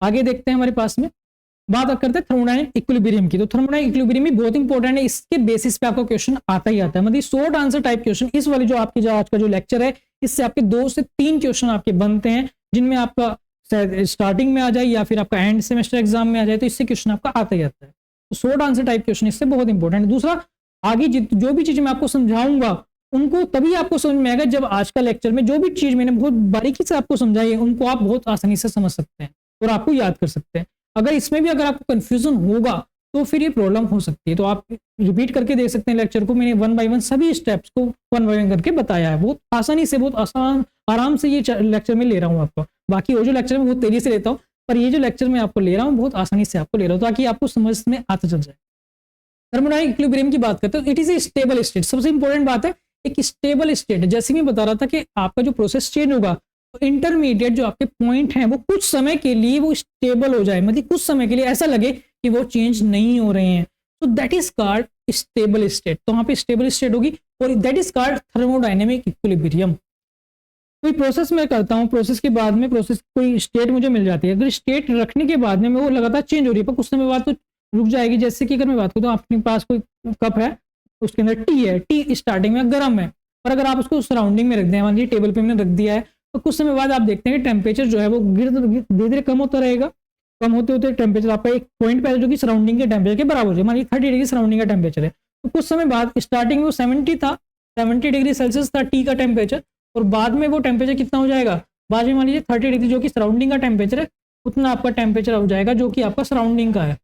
आगे देखते हैं हमारे पास में बात करते हैं थर्मोडायनामिक इक्विलिब्रियम की। तो थर्मोडायनामिक इक्विलिब्रियम भी बहुत इंपॉर्टेंट है, इसके बेसिस पे आपका क्वेश्चन आता ही आता है, मतलब शॉर्ट आंसर टाइप क्वेश्चन। इस वाली जो आपकी जो आज का जो लेक्चर है इससे आपके 2 से 3 क्वेश्चन आपके बनते हैं, जिनमें आपका स्टार्टिंग में आ जाए या फिर आपका एंड सेमेस्टर एग्जाम में आ जाए, तो इससे क्वेश्चन आपका आता ही आता है। तो शॉर्ट आंसर टाइप क्वेश्चन इससे बहुत इंपॉर्टेंट है। दूसरा, आगे जो भी चीज मैं आपको समझाऊंगा उनको तभी आपको समझ में आएगा जब आज का लेक्चर में जो भी चीज मैंने बहुत बारीकी से आपको समझाई है उनको आप बहुत आसानी से समझ सकते हैं और आपको याद कर सकते हैं। अगर इसमें भी अगर आपको कंफ्यूजन होगा तो फिर ये प्रॉब्लम हो सकती है। तो आप रिपीट करके देख सकते हैं लेक्चर को, मैंने 1 बाय 1 सभी स्टेप्स को 1 बाय 1 करके बताया है, बहुत आसानी से, बहुत आसान आराम से ये लेक्चर में ले रहा हूँ आपको। बाकी वो जो लेक्चर में बहुत तेजी से लेता हूँ, पर ये जो लेक्चर मैं आपको ले रहा हूँ बहुत आसानी से आपको ले रहा हूँ ताकि आपको समझ में आता चल जाए। थर्मोडायनामिक इक्विलिब्रियम की बात करते हैं, it is A stable state. सबसे इंपॉर्टेंट बात है एक स्टेबल स्टेट, जैसे मैं बता रहा था कि आपका जो प्रोसेस चेंज होगा तो इंटरमीडिएट जो आपके पॉइंट हैं वो कुछ समय के लिए वो स्टेबल हो जाए, मतलब कुछ समय के लिए ऐसा लगे कि वो चेंज नहीं हो रहे हैं, तो that is called stable state. तो वहां पे स्टेबल स्टेट होगी और that is called thermodynamic equilibrium. कोई प्रोसेस मैं करता हूँ, प्रोसेस के बाद में प्रोसेस कोई स्टेट मुझे मिल जाती है, अगर स्टेट रखने के बाद में वो लगातार चेंज हो रही है पर कुछ समय बाद तो रुक जाएगी। जैसे कि अगर मैं बात करूँ तो अपने पास कोई कप है, उसके अंदर टी है, टी स्टार्टिंग में गर्म है, पर अगर आप उसको सराउंडिंग में रख दें, मान लीजिए टेबल पे मैंने रख दिया है, तो कुछ समय बाद आप देखते हैं कि टेम्परेचर जो है वो धीरे धीरे कम होता रहेगा। कम होते होते टेम्परेचर आपका एक पॉइंट पे जो कि सराउंडिंग के टेम्परेचर के बराबर है, मान लीजिए 30 डिग्री सराउंडिंग का टेम्परेचर है, तो कुछ समय बाद स्टार्टिंग में वो 70 था, 70 डिग्री सेल्सियस था टी का टेम्परेचर, और बाद में वो टेम्परेचर कितना हो जाएगा, बाद में मान लीजिए 30 डिग्री जो कि सराउंडिंग का टेम्परेचर है उतना आपका टेम्परेचर हो जाएगा जो कि आपका सराउंडिंग का है।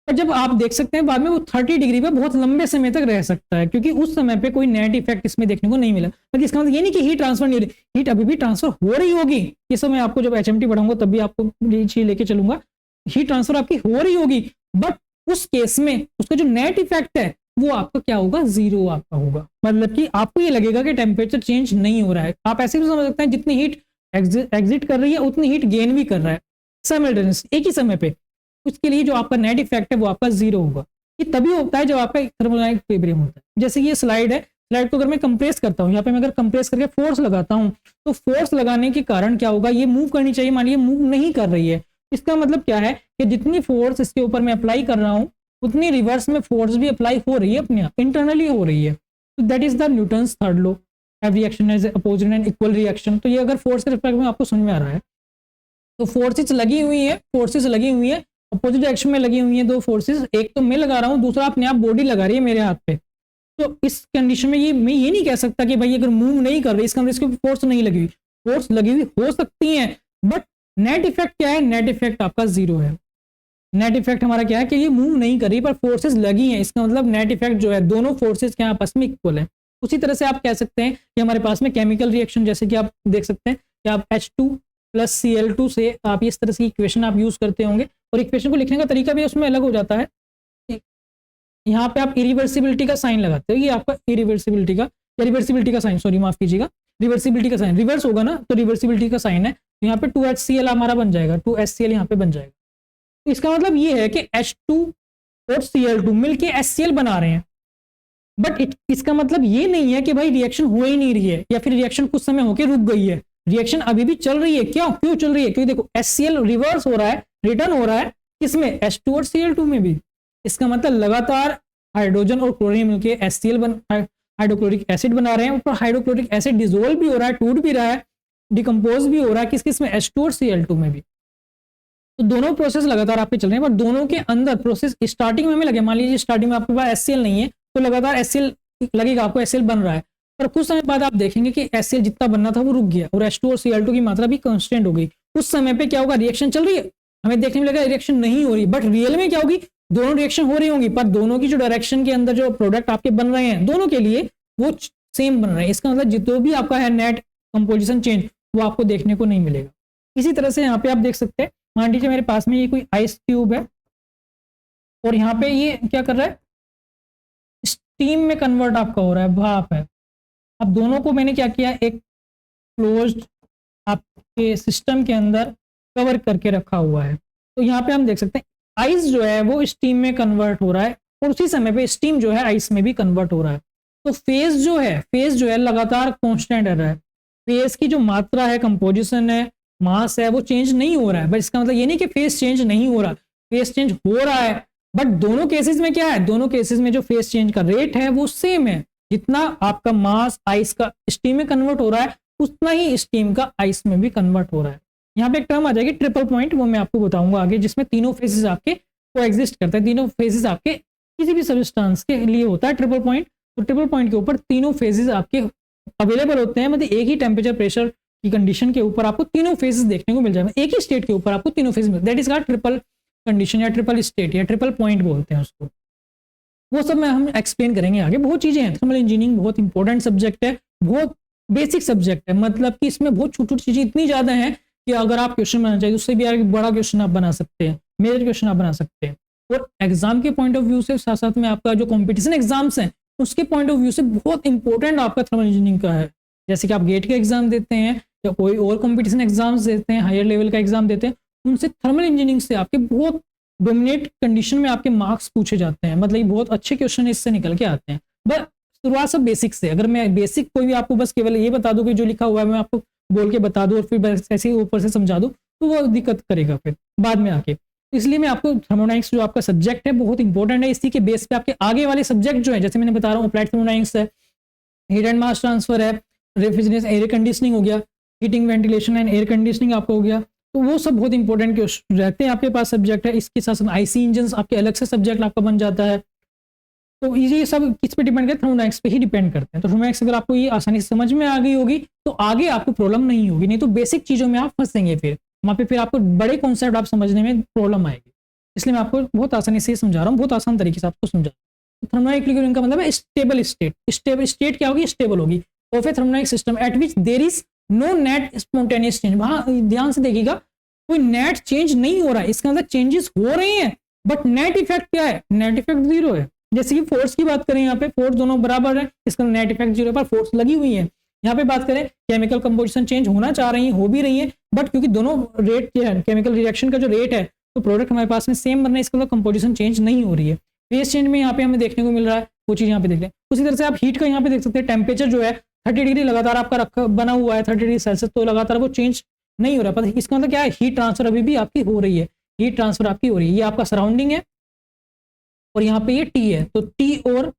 पर जब आप देख सकते हैं बाद में वो 30 डिग्री पे बहुत लंबे समय तक रह सकता है, क्योंकि उस समय पे कोई नेट इफेक्ट इसमें देखने को नहीं मिला। पर इसका मतलब ये नहीं कि हीट ट्रांसफर नहीं हो रही, हीट अभी भी ट्रांसफर हो रही होगी। ये सब मैं आपको जब HMT पढ़ाऊंगा तब भी आपको ये चीज लेके चलूंगा, हीट ट्रांसफर आपकी हो रही होगी, बट उस केस में उसका जो नेट इफेक्ट है वो आपका क्या होगा, 0 आपका होगा। मतलब कि आपको ये लगेगा कि टेम्परेचर चेंज नहीं हो रहा है। आप ऐसे भी समझ सकते हैं जितनी हीट एग्जिट कर रही है उतनी हीट गेन भी कर रहा है साइमल्टेनियस एक ही समय पे, उसके लिए जो आपका नेट इफेक्ट है वो आपका 0 होगा। ये तभी होता है जब आपका थर्मोडायनामिक इक्विलिब्रियम होता है। जैसे ये स्लाइड है, स्लाइड को अगर मैं कंप्रेस करता हूँ, यहाँ पे मैं अगर कंप्रेस करके फोर्स लगाता हूँ तो फोर्स लगाने के कारण क्या होगा, ये मूव करनी चाहिए, मान लीजिए मूव नहीं कर रही है। इसका मतलब क्या है कि जितनी फोर्स इसके ऊपर मैं अप्लाई कर रहा हूँ उतनी रिवर्स में फोर्स भी अप्लाई हो रही है, अपने आप इंटरनली हो रही है। तो that is the Newton's third law, every reaction is opposite and equal reaction. तो ये अगर फोर्स के रिस्पेक्ट में आपको समझ में आ रहा है, तो फोर्सेस लगी हुई है, अपोजिट डायरेक्शन में लगी हुई है दो फोर्सेस, एक तो मैं लगा रहा हूँ, दूसरा अपने आप बॉडी लगा रही है मेरे हाथ पे। तो इस कंडीशन में मैं ये नहीं कह सकता कि भाई अगर मूव नहीं कर रही इसका मतलब इसके फोर्स नहीं लगी हुई, फोर्स लगी हुई हो सकती है, बट नेट इफेक्ट क्या है, नेट इफेक्ट आपका 0 है। नेट इफेक्ट हमारा क्या है कि ये मूव नहीं कर रही पर फोर्सेस लगी हैं, इसका मतलब नेट इफेक्ट जो है दोनों फोर्सेस के आपस में इक्वल है। उसी तरह से आप कह सकते हैं कि हमारे पास में केमिकल रिएक्शन, जैसे कि आप देख सकते हैं कि आप H2 + Cl2 से आप इस तरह की इक्वेशन आप यूज करते होंगे, और इक्वेशन को लिखने का तरीका भी उसमें अलग हो जाता है। यहाँ पे आप इरिवर्सिबिलिटी का साइन लगाते हो, ये आपका इरिवर्सिबिलिटी का साइन, सॉरी माफ कीजिएगा, रिवर्सिबिलिटी का साइन, रिवर्स होगा ना तो रिवर्सिबिलिटी का साइन है। तो यहाँ पे 2HCl हमारा बन जाएगा, 2HCl यहाँ पे बन जाएगा। तो इसका मतलब ये है कि H2 और Cl2 मिलके HCl बना रहे हैं, बट इसका मतलब ये नहीं है कि भाई रिएक्शन हो ही नहीं रही है या फिर रिएक्शन कुछ समय होके रुक गई है। रिएक्शन अभी भी चल रही है। क्यों चल रही है? क्योंकि देखो HCl रिवर्स हो रहा है, रिटर्न हो रहा है, किसमें? H2 और Cl2 में भी। इसका मतलब लगातार हाइड्रोजन और क्लोरीन मिलके हाइड्रोक्लोरिक एसिड बना रहे हैं, ऊपर हाइड्रोक्लोरिक एसिड डिसोल्व भी हो रहा है, टूट भी रहा है, डिकम्पोज भी हो रहा है, किस में? H2 और Cl2 में भी। तो दोनों प्रोसेस लगातार आपके चल रहे हैं, पर दोनों के अंदर प्रोसेस स्टार्टिंग में हमें लगे, मान लीजिए स्टार्टिंग में आपके पास HCl नहीं है तो लगातार HCl लगेगा, आपको HCl बन रहा है, पर कुछ समय बाद आप देखेंगे कि HCl जितना बनना था वो रुक गया और H2 और Cl2 की मात्रा भी कांस्टेंट हो गई। उस समय पे क्या होगा? रिएक्शन चल रही है, हमें देखने में लगेगा रिएक्शन नहीं हो रही, बट रियल में क्या होगी? दोनों रिएक्शन हो रही होंगी, पर दोनों की जो डायरेक्शन के अंदर जो प्रोडक्ट आपके बन रहे हैं दोनों के लिए वो सेम बन रहे हैं। इसका मतलब जितना भी आपका है नेट कंपोजिशन चेंज वो आपको देखने को नहीं मिलेगा। इसी तरह से यहाँ पे आप देख सकते हैं, मान लीजिए मेरे पास में ये कोई आइस क्यूब है और यहाँ पे ये क्या कर रहा है? स्टीम में कन्वर्ट आपका हो रहा है, भाप है। अब दोनों को मैंने क्या किया? एक क्लोज्ड आपके सिस्टम के अंदर कवर करके रखा हुआ है। तो यहाँ पे हम देख सकते हैं आइस जो है वो स्टीम में कन्वर्ट हो रहा है और उसी समय पे स्टीम जो है आइस में भी कन्वर्ट हो रहा है। तो फेज जो है लगातार कांस्टेंट रह रहा है। फेज की जो मात्रा है, कंपोजिशन है, मास है, वो चेंज नहीं हो रहा है। बट इसका मतलब ये नहीं कि फेज चेंज नहीं हो रहा, फेज चेंज हो रहा है, बट दोनों केसेस में क्या है? दोनों केसेस में जो फेज चेंज का रेट है वो सेम है। जितना आपका मास आइस का स्टीम में कन्वर्ट हो रहा है उतना ही स्टीम का आइस में भी कन्वर्ट हो रहा है। यहाँ पे एक टर्म आ जाएगी ट्रिपल पॉइंट, वो मैं आपको बताऊंगा आगे, जिसमें तीनों फेजेस आपके कोएग्जिस्ट करते हैं। तीनों फेजेस आपके किसी भी सब्सटेंस के लिए होता है ट्रिपल पॉइंट। तो ट्रिपल पॉइंट के ऊपर तीनों फेजेस आपके अवेलेबल होते हैं, मतलब एक ही टेम्परेचर प्रेशर की कंडीशन के ऊपर आपको तीनों फेजेस देखने को मिल जाएगा। एक ही स्टेट के ऊपर आपको तीनों phases mill, that is called triple condition या ट्रिपल स्टेट या ट्रिपल पॉइंट बोलते हैं उसको। वो सब में हम एक्सप्लेन करेंगे आगे। बहुत चीजें हैं, थर्मल इंजीनियरिंग बहुत इंपॉर्टेंट सब्जेक्ट है, बहुत बेसिक सब्जेक्ट है, मतलब कि इसमें बहुत छोटी छोटी चीजें इतनी ज्यादा हैं कि अगर आप क्वेश्चन बनाना चाहिए उससे भी आगे बड़ा क्वेश्चन आप बना सकते हैं, मेजर क्वेश्चन आप बना सकते हैं। और एग्जाम के पॉइंट ऑफ व्यू से साथ साथ में आपका जो कॉम्पिटिशन एग्जाम्स हैं उसके पॉइंट ऑफ व्यू से बहुत इंपॉर्टेंट आपका थर्मल इंजीनियरिंग का है। जैसे कि आप गेट के एग्जाम देते हैं या कोई और कॉम्पिटिशन एग्जाम्स देते हैं, हायर लेवल का एग्जाम देते हैं, उनसे थर्मल इंजीनियरिंग से आपके बहुत डोमिनेट कंडीशन में आपके मार्क्स पूछे जाते हैं, मतलब बहुत अच्छे क्वेश्चन इससे निकल के आते हैं। बस शुरुआत सब बेसिक से, अगर मैं बेसिक कोई भी आपको बस केवल ये बता दूं कि जो लिखा हुआ है मैं आपको बोल के बता दूं और फिर बस ऐसे ही ऊपर से समझा दूं तो वो दिक्कत करेगा फिर बाद में आके। इसलिए मैं आपको थर्मोडायनेमिक्स जो आपका सब्जेक्ट है बहुत इंपॉर्टेंट है। इसी के बेस पे आपके आगे वाले सब्जेक्ट जो है, जैसे मैंने बता रहा हूँ अप्लाइड थर्मोडायनेमिक्स है, हीट एंड मास ट्रांसफर है, रेफ्रिजरेशन एयर कंडीशनिंग हो गया, heating ventilation and air conditioning आपका हो गया, तो वो सब बहुत इंपॉर्टेंट रहते हैं आपके पास सब्जेक्ट है। इसके साथ साथ आईसी इंजन आपके अलग से सब्जेक्ट आपका बन जाता है। तो ये सब किस पे डिपेंड करते हैं? थर्मोडायनेमिक्स पे ही डिपेंड करते हैं। तो थर्मोडायनेमिक्स अगर आपको ये आसानी से समझ में आ गई होगी तो आगे आपको प्रॉब्लम नहीं होगी, नहीं तो बेसिक चीजों में आप फंसेंगे, फिर वहाँ पे फिर आपको बड़े कॉन्सेप्ट आप समझने में प्रॉब्लम आएगी। इसलिए मैं आपको बहुत आसानी से समझा रहा हूँ, बहुत आसान तरीके से आपको समझा। थर्मोडायनेमिक इक्विलिब्रियम का मतलब है स्टेबल स्टेट। स्टेबल स्टेट क्या होगी? स्टेबल होगी of a thermodynamic system at which there is no net spontaneous change. वहां ध्यान से देखिएगा, कोई नेट चेंज नहीं हो रहा है, इसका मतलब चेंजेस हो रहे हैं बट नेट इफेक्ट क्या है? नेट इफेक्ट जीरो है। जैसे कि फोर्स की बात करें, यहाँ पे फोर्स दोनों बराबर है, इसका नेट इफेक्ट जीरो पर फोर्स लगी हुई है। यहाँ पे बात करें केमिकल कंपोजिशन चेंज होना चाह रही है, हो भी रही है, बट क्योंकि दोनों रेट जो है केमिकल रिएक्शन का जो रेट है तो प्रोडक्ट हमारे पास में सेम बन रहा है, इसका मतलब कंपोजिशन चेंज नहीं हो रही है। फेज चेंज में यहाँ पे हमें देखने को मिल रहा है, वो चीज यहाँ पे देख लें। उसी तरह से आप हीट का यहाँ पे देख सकते हैं, टेम्परेचर जो है 30 डिग्री लगातार आपका रखा बना हुआ है, 30 डिग्री सेल्सियस, तो लगातार वो चेंज नहीं हो रहा। पता इसका मतलब क्या है? हीट ट्रांसफर अभी भी आपकी हो रही है, हीट ट्रांसफर आपकी हो रही है। ये आपका सराउंडिंग है और यहाँ पे ये टी है, तो टी और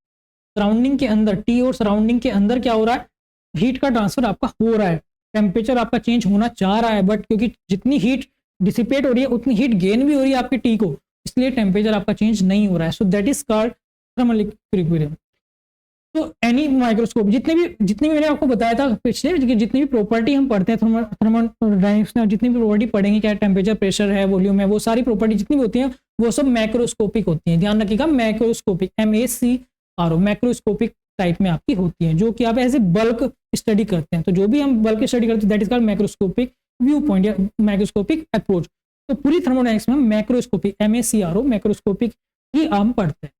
सराउंडिंग के अंदर क्या हो रहा है? हीट का ट्रांसफर आपका हो रहा है, टेम्परेचर आपका चेंज होना चाह रहा है, बट क्योंकि जितनी हीट डिसिपेट हो रही है उतनी हीट गेन भी हो रही है आपकी टी को, इसलिए टेम्परेचर आपका चेंज नहीं हो रहा है। So that is called thermal equilibrium. तो एनी माइक्रोस्कोप जितने भी मैंने आपको बताया था पिछले, जितनी भी प्रॉपर्टी हम पढ़ते हैं थर्मोडायनेमिक्स में, जितनी भी प्रॉपर्टी पढ़ेंगे, क्या टेम्परेचर, प्रेशर है, वॉल्यूम है, वो सारी प्रॉपर्टी जितनी भी होती हैं वो सब मैक्रोस्कोपिक होती हैं। ध्यान रखिएगा, मैक्रोस्कोपिक, MACRO, मैक्रोस्कोपिक टाइप में आपकी होती है, जो कि आप एज ए बल्क स्टडी करते हैं। तो जो भी हम बल्क स्टडी करते हैं that is called macroscopic view point या मैक्रोस्कोपिक अप्रोच। तो पूरी थर्मोडायनेमिक्स में मैक्रोस्कोपिक, MACRO, मैक्रोस्कोपिक ही हम पढ़ते हैं।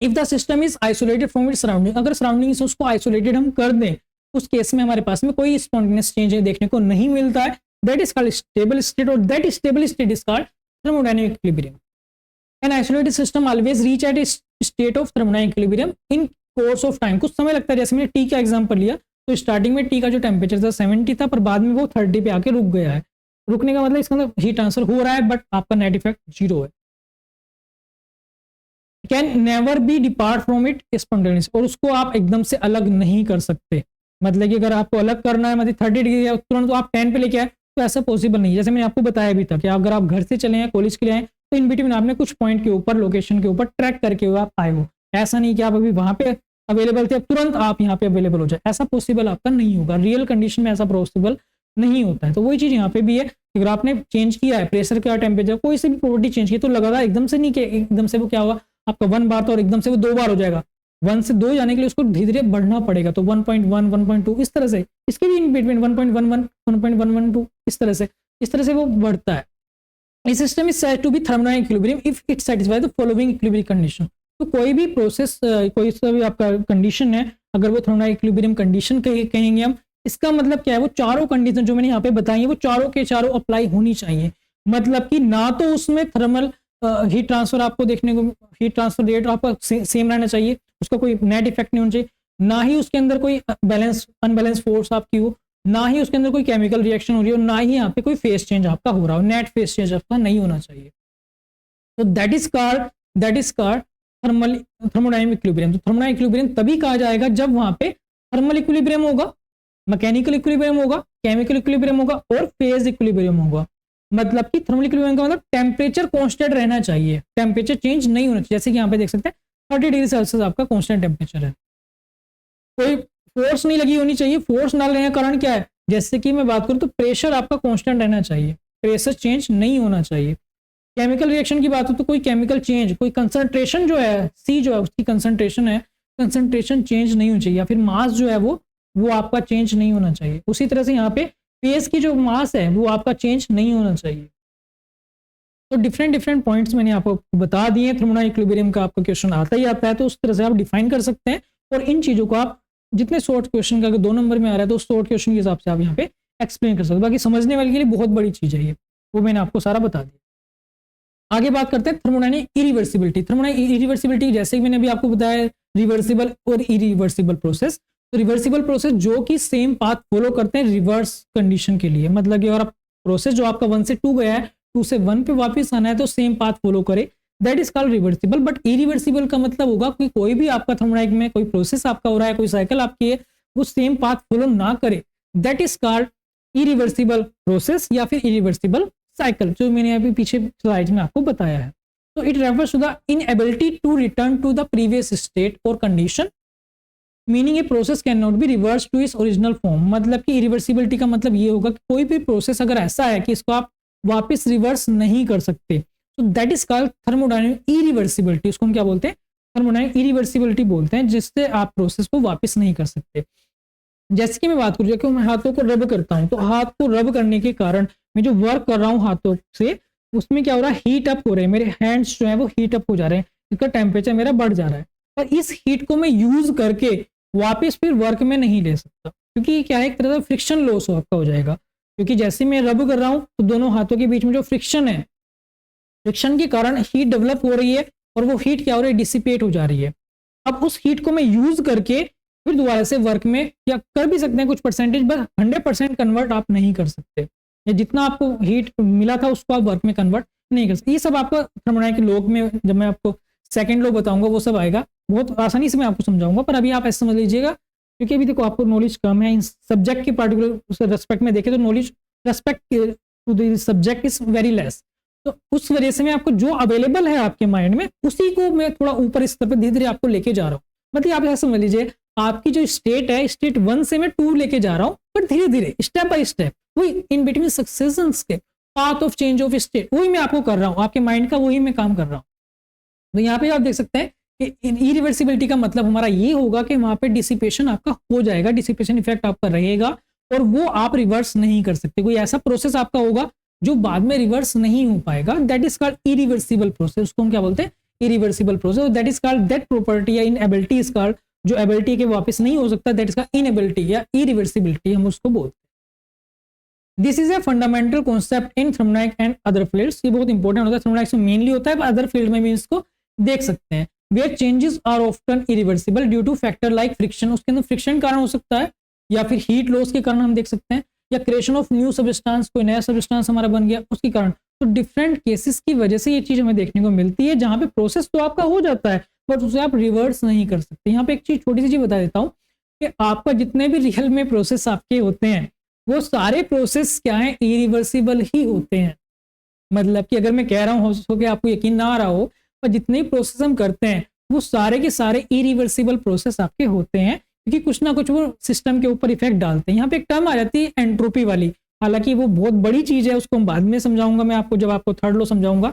If the system is isolated from its surrounding, अगर सराउंडिंग से उसको आइसोलेटेड हम कर दें, उस केस में हमारे पास में कोई स्पॉन्टेनियस चेंज देखने को नहीं मिलता है, that is called stable state, और that stable state is called thermodynamic equilibrium. An isolated system always reach at a state of thermodynamic equilibrium in course of time, कुछ समय लगता है। जैसे मैंने टी का एग्जांपल लिया, तो स्टार्टिंग में टी का जो टेम्परेचर था 70 था, पर बाद में वो 30 पे आके रुक गया है। रुकने का मतलब इसका मतलब हीट ट्रांसफर हो रहा है, बट आपका नेट इफेक्ट 0 है। Can never be depart from it spontaneous, और उसको आप एकदम से अलग नहीं कर सकते। मतलब कि अगर आपको अलग करना है, मतलब 30 डिग्री है तुरंत तो आप 10 पे लेके आए, तो ऐसा पॉसिबल नहीं है। जैसे मैंने आपको बताया भी था कि अगर आप घर से चले हैं, कॉलेज के लिए आए, तो इन बिटवीन आपने कुछ पॉइंट के ऊपर, लोकेशन के ऊपर ट्रैक करके हुए आप आए हो। ऐसा नहीं कि आप अभी वहां पे अवेलेबल थे, अब तुरंत आप यहाँ पे अवेलेबल हो जाए, ऐसा पॉसिबल आपका नहीं होगा। रियल कंडीशन में ऐसा पॉसिबल नहीं होता है। तो वही चीज यहाँ पे भी है, अगर आपने चेंज किया है प्रेशर का, टेम्परेचर, कोई से भी प्रॉपर्टी चेंज की, तो लगातार एकदम से नहीं, कि एकदम से वो क्या होगा, आपका 1 बार था और एकदम से वो 2 बार हो जाएगा। 1 से 2 जाने के लिए उसको धीरे धीरे बढ़ना पड़ेगा। तो 1.1, 1.2 इस तरह से, इसके भी इन बिटवीन 1.11, 1.112 इस तरह से वो बढ़ता है। A system is said to be thermodynamic equilibrium if it satisfies the following equilibrium condition। तो कोई भी प्रोसेस, कोई सा भी आपका कंडीशन है, अगर वो थर्मोडायनेमिक इक्विलिब्रियम कंडीशन कहेंगे हम, इसका मतलब क्या है, वो चारों कंडीशन जो मैंने यहाँ पे बताई है वो चारों के चारों अप्लाई होनी चाहिए। मतलब कि ना तो उसमें थर्मल हीट ट्रांसफर आपको देखने को, हीट ट्रांसफर रेट आपका सेम रहना चाहिए, उसका कोई नेट इफेक्ट नहीं होना चाहिए, ना ही उसके अंदर कोई अनबैलेंस फोर्स आपकी हो, ना ही उसके अंदर कोई केमिकल रिएक्शन हो रही हो, ना ही यहाँ पे कोई फेस चेंज आपका हो रहा हो, नेट फेस चेंज आपका नहीं होना चाहिए। तो that is called thermodynamic equilibrium. तो थर्मोडायनेमिक इक्विलिब्रियम तभी कहा जाएगा जब वहां पे थर्मल इक्विलिब्रियम होगा, मैकेनिकल इक्विलिब्रियम होगा, केमिकल इक्विलिब्रियम होगा और फेज इक्विलिब्रियम होगा। मतलब कि थर्मल इक्विलिब्रियम का मतलब टेम्परेचर कांस्टेंट रहना चाहिए, टेम्परेचर चेंज नहीं होना चाहिए। जैसे कि यहाँ पे देख सकते हैं 30 डिग्री सेल्सियस आपका कांस्टेंट टेम्परेचर है, कोई फोर्स नहीं लगी होनी चाहिए। फोर्स ना लगने का कारण क्या है, जैसे कि मैं बात करूं तो प्रेशर आपका कांस्टेंट रहना चाहिए, प्रेशर चेंज नहीं होना चाहिए। केमिकल रिएक्शन की बात हो तो कोई केमिकल चेंज, कोई कंसंट्रेशन जो है, सी जो है उसकी कंसंट्रेशन चेंज नहीं होनी चाहिए, या फिर मास जो है वो आपका चेंज नहीं होना चाहिए। उसी तरह से यहाँ पे फेस की जो मास है वो आपका चेंज नहीं होना चाहिए। तो डिफरेंट पॉइंट्स मैंने आपको बता दिए। थर्मोडायनेमिक इक्विलिब्रियम का आपका क्वेश्चन आता ही आता है, तो उस तरह से आप डिफाइन कर सकते हैं। और इन चीजों को आप जितने शॉर्ट क्वेश्चन का अगर 2 नंबर में आ रहा है तो शॉर्ट क्वेश्चन के हिसाब से आप यहाँ पे एक्सप्लेन कर सकते हैं। बाकी समझने वाले के लिए बहुत बड़ी चीज है ये, वो मैंने आपको सारा बता दिया। आगे बात करते हैं थर्मोडायनेमिक इरिवर्सिबिलिटी। थर्मोडायनेमिक इरिवर्सिबिलिटी जैसे कि मैंने अभी आपको बताया, रिवर्सिबल और इरिवर्सिबल प्रोसेस। तो रिवर्सिबल प्रोसेस जो कि सेम पाथ फॉलो करते हैं रिवर्स कंडीशन के लिए, मतलब कि अगर आप प्रोसेस जो आपका 1 से 2 गया है, 2 से 1 पे वापस आना है तो सेम पाथ फॉलो करे, that is called reversible. But irreversible का मतलब होगा कि कोई भी आपका थर्मोडायनेमिक में कोई प्रोसेस आपका हो रहा है, कोई साइकिल आपकी है, वो सेम पाथ फॉलो ना करे, that is called irreversible process या फिर इरिवर्सिबल साइकिल, जो मैंने अभी पीछे स्लाइड में आपको बताया है। तो it refers to the inability to return to the previous state और condition, meaning a process can not be reverse to its original form. मतलब कि इरिवर्सिबिलिटी का मतलब ये होगा कि कोई भी प्रोसेस अगर ऐसा है कि इसको आप वापस रिवर्स नहीं कर सकते, तो that is called thermodynamic irreversibility. उसको हम क्या बोलते हैं, थर्मोडायनेमिक इरिवर्सिबिलिटी बोलते हैं, जिससे आप प्रोसेस को वापस नहीं कर सकते। जैसे कि मैं बात करूँ कि मैं हाथों को रब करता हूँ, तो हाथ को रब करने के कारण मैं जो वर्क कर रहा हूँ हाथों से, उसमें क्या हो रहा है, हीट अप हो रहे हैं, मेरे हैंड्स जो है वो हीट अप हो जा रहे हैं, इसका टेम्परेचर मेरा बढ़ जा रहा है। और इस हीट को मैं यूज करके वापस फिर वर्क में नहीं ले सकता, क्योंकि क्या है, एक तरह से फ्रिक्शन लॉस आपका हो जाएगा। क्योंकि जैसे मैं रब कर रहा हूँ तो दोनों हाथों के बीच में जो फ्रिक्शन है, फ्रिक्शन के कारण हीट डेवलप हो रही है और वो हीट क्या हो रही है, डिसिपेट हो जा रही है। अब उस हीट को मैं यूज करके फिर दोबारा से वर्क में या कर भी सकते हैं कुछ परसेंटेज, बस 100% कन्वर्ट आप नहीं कर सकते, या जितना आपको हीट मिला था उसको आप वर्क में कन्वर्ट नहीं कर सकते। ये सब आपका थर्मोडायनेमिक लॉ में, जब मैं आपको सेकंड लॉ बताऊंगा वो सब आएगा, बहुत आसानी से मैं आपको समझाऊंगा। पर अभी आप ऐसे समझ लीजिएगा, क्योंकि अभी देखो आपको नॉलेज कम है इन सब्जेक्ट के पार्टिकुलर रेस्पेक्ट में देखें तो knowledge respect to the subject is very less. तो उस वजह से मैं आपको जो अवेलेबल है आपके माइंड में, उसी को मैं थोड़ा ऊपर स्तर पर धीरे धीरे आपको लेके जा रहा हूँ। मतलब आप ऐसा समझ लीजिए, आपकी जो स्टेट है, स्टेट 1 से मैं 2 लेके जा रहा हूँ, पर धीरे धीरे स्टेप बाय स्टेप, वही in between succession step, path of change of state, वही मैं आपको कर रहा हूँ, आपके माइंड का वही मैं काम कर रहा हूँ। तो यहाँ पे आप देख सकते हैं कि इरिवर्सिबिलिटी का मतलब हमारा ये होगा कि वहां पे डिसिपेशन आपका हो जाएगा, डिसिपेशन इफेक्ट आपका रहेगा, और वो आप रिवर्स नहीं कर सकते। कोई ऐसा प्रोसेस आपका होगा जो बाद में रिवर्स नहीं हो पाएगा, that is called irreversible process. उसको हम क्या बोलते हैं? Irreversible process. That is called, that property या इनएबिलिटी इज कॉल्ड, जो एबिलिटी के वापस नहीं हो सकता, दैट इज कॉल्ड इनएबिलिटी या इरिवर्सिबिलिटी, हम उसको बोलते हैं। This is a fundamental concept in thermodynamics and other fields. ये बहुत इंपॉर्टेंट होता है, थर्मोडायनामिक्स में मेनली होता है, पर अदर फील्ड में भी इसको देख सकते हैं। Where changes are often irreversible due to factor like friction, उसके अंदर फ्रिक्शन कारण हो सकता है, या फिर हीट लॉस के कारण हम देख सकते हैं, या क्रिएशन ऑफ न्यू सब्सटेंस, कोई नया सब्सटेंस हमारा बन गया उसके कारण। तो डिफरेंट केसेस की वजह से ये चीज हमें देखने को मिलती है, जहां पे प्रोसेस तो आपका हो जाता है बट उसे आप रिवर्स नहीं कर सकते। यहाँ पे एक चीज, छोटी सी चीज बता देता हूँ कि आपका जितने भी रियल में प्रोसेस आपके होते हैं, वो सारे प्रोसेस क्या है? इरिवर्सिबल ही होते हैं। मतलब कि अगर मैं कह रहा हूँ हो कि आपको यकीन ना आ रहा हो, पर जितने भी प्रोसेस हम करते हैं वो सारे के सारे इरिवर्सिबल प्रोसेस आपके होते हैं, क्योंकि कुछ ना कुछ वो सिस्टम के ऊपर इफेक्ट डालते हैं। यहाँ पे एक टर्म आ जाती है एंट्रोपी वाली, हालांकि वो बहुत बड़ी चीज है, उसको हम बाद में समझाऊंगा मैं आपको, जब आपको थर्ड लॉ समझाऊंगा,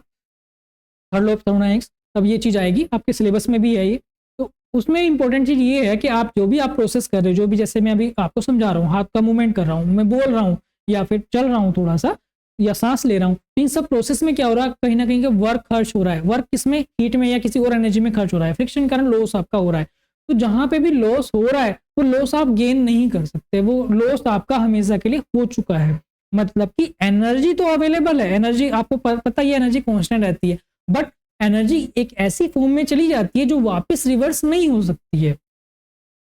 थर्ड लॉ ऑफ थर्मोडायनामिक्स, तब ये चीज आएगी, आपके सिलेबस में भी है ये। तो उसमें इंपॉर्टेंट चीज ये है कि आप जो भी आप प्रोसेस कर रहे हो, जो भी, जैसे मैं अभी आपको समझा रहा हूँ, हाथ का मूवमेंट कर रहा हूँ, मैं बोल रहा हूँ, या फिर चल रहा हूँ थोड़ा सा, या सांस ले रहा हूँ, इन सब प्रोसेस में क्या हो रहा है? कहीं ना कहीं का वर्क खर्च हो रहा है। वर्क किसमें? हीट में या किसी और एनर्जी में खर्च हो रहा है, फ्रिक्शन के कारण लॉस आपका हो रहा है। तो जहां पे भी लॉस हो रहा है, वो लॉस आप गेन नहीं कर सकते, वो लॉस आपका हमेशा के लिए हो चुका है। मतलब कि एनर्जी तो अवेलेबल है, एनर्जी आपको पता ही है, एनर्जी कांस्टेंट रहती है, बट एनर्जी एक ऐसी फॉर्म में चली जाती है जो वापस रिवर्स नहीं हो सकती है।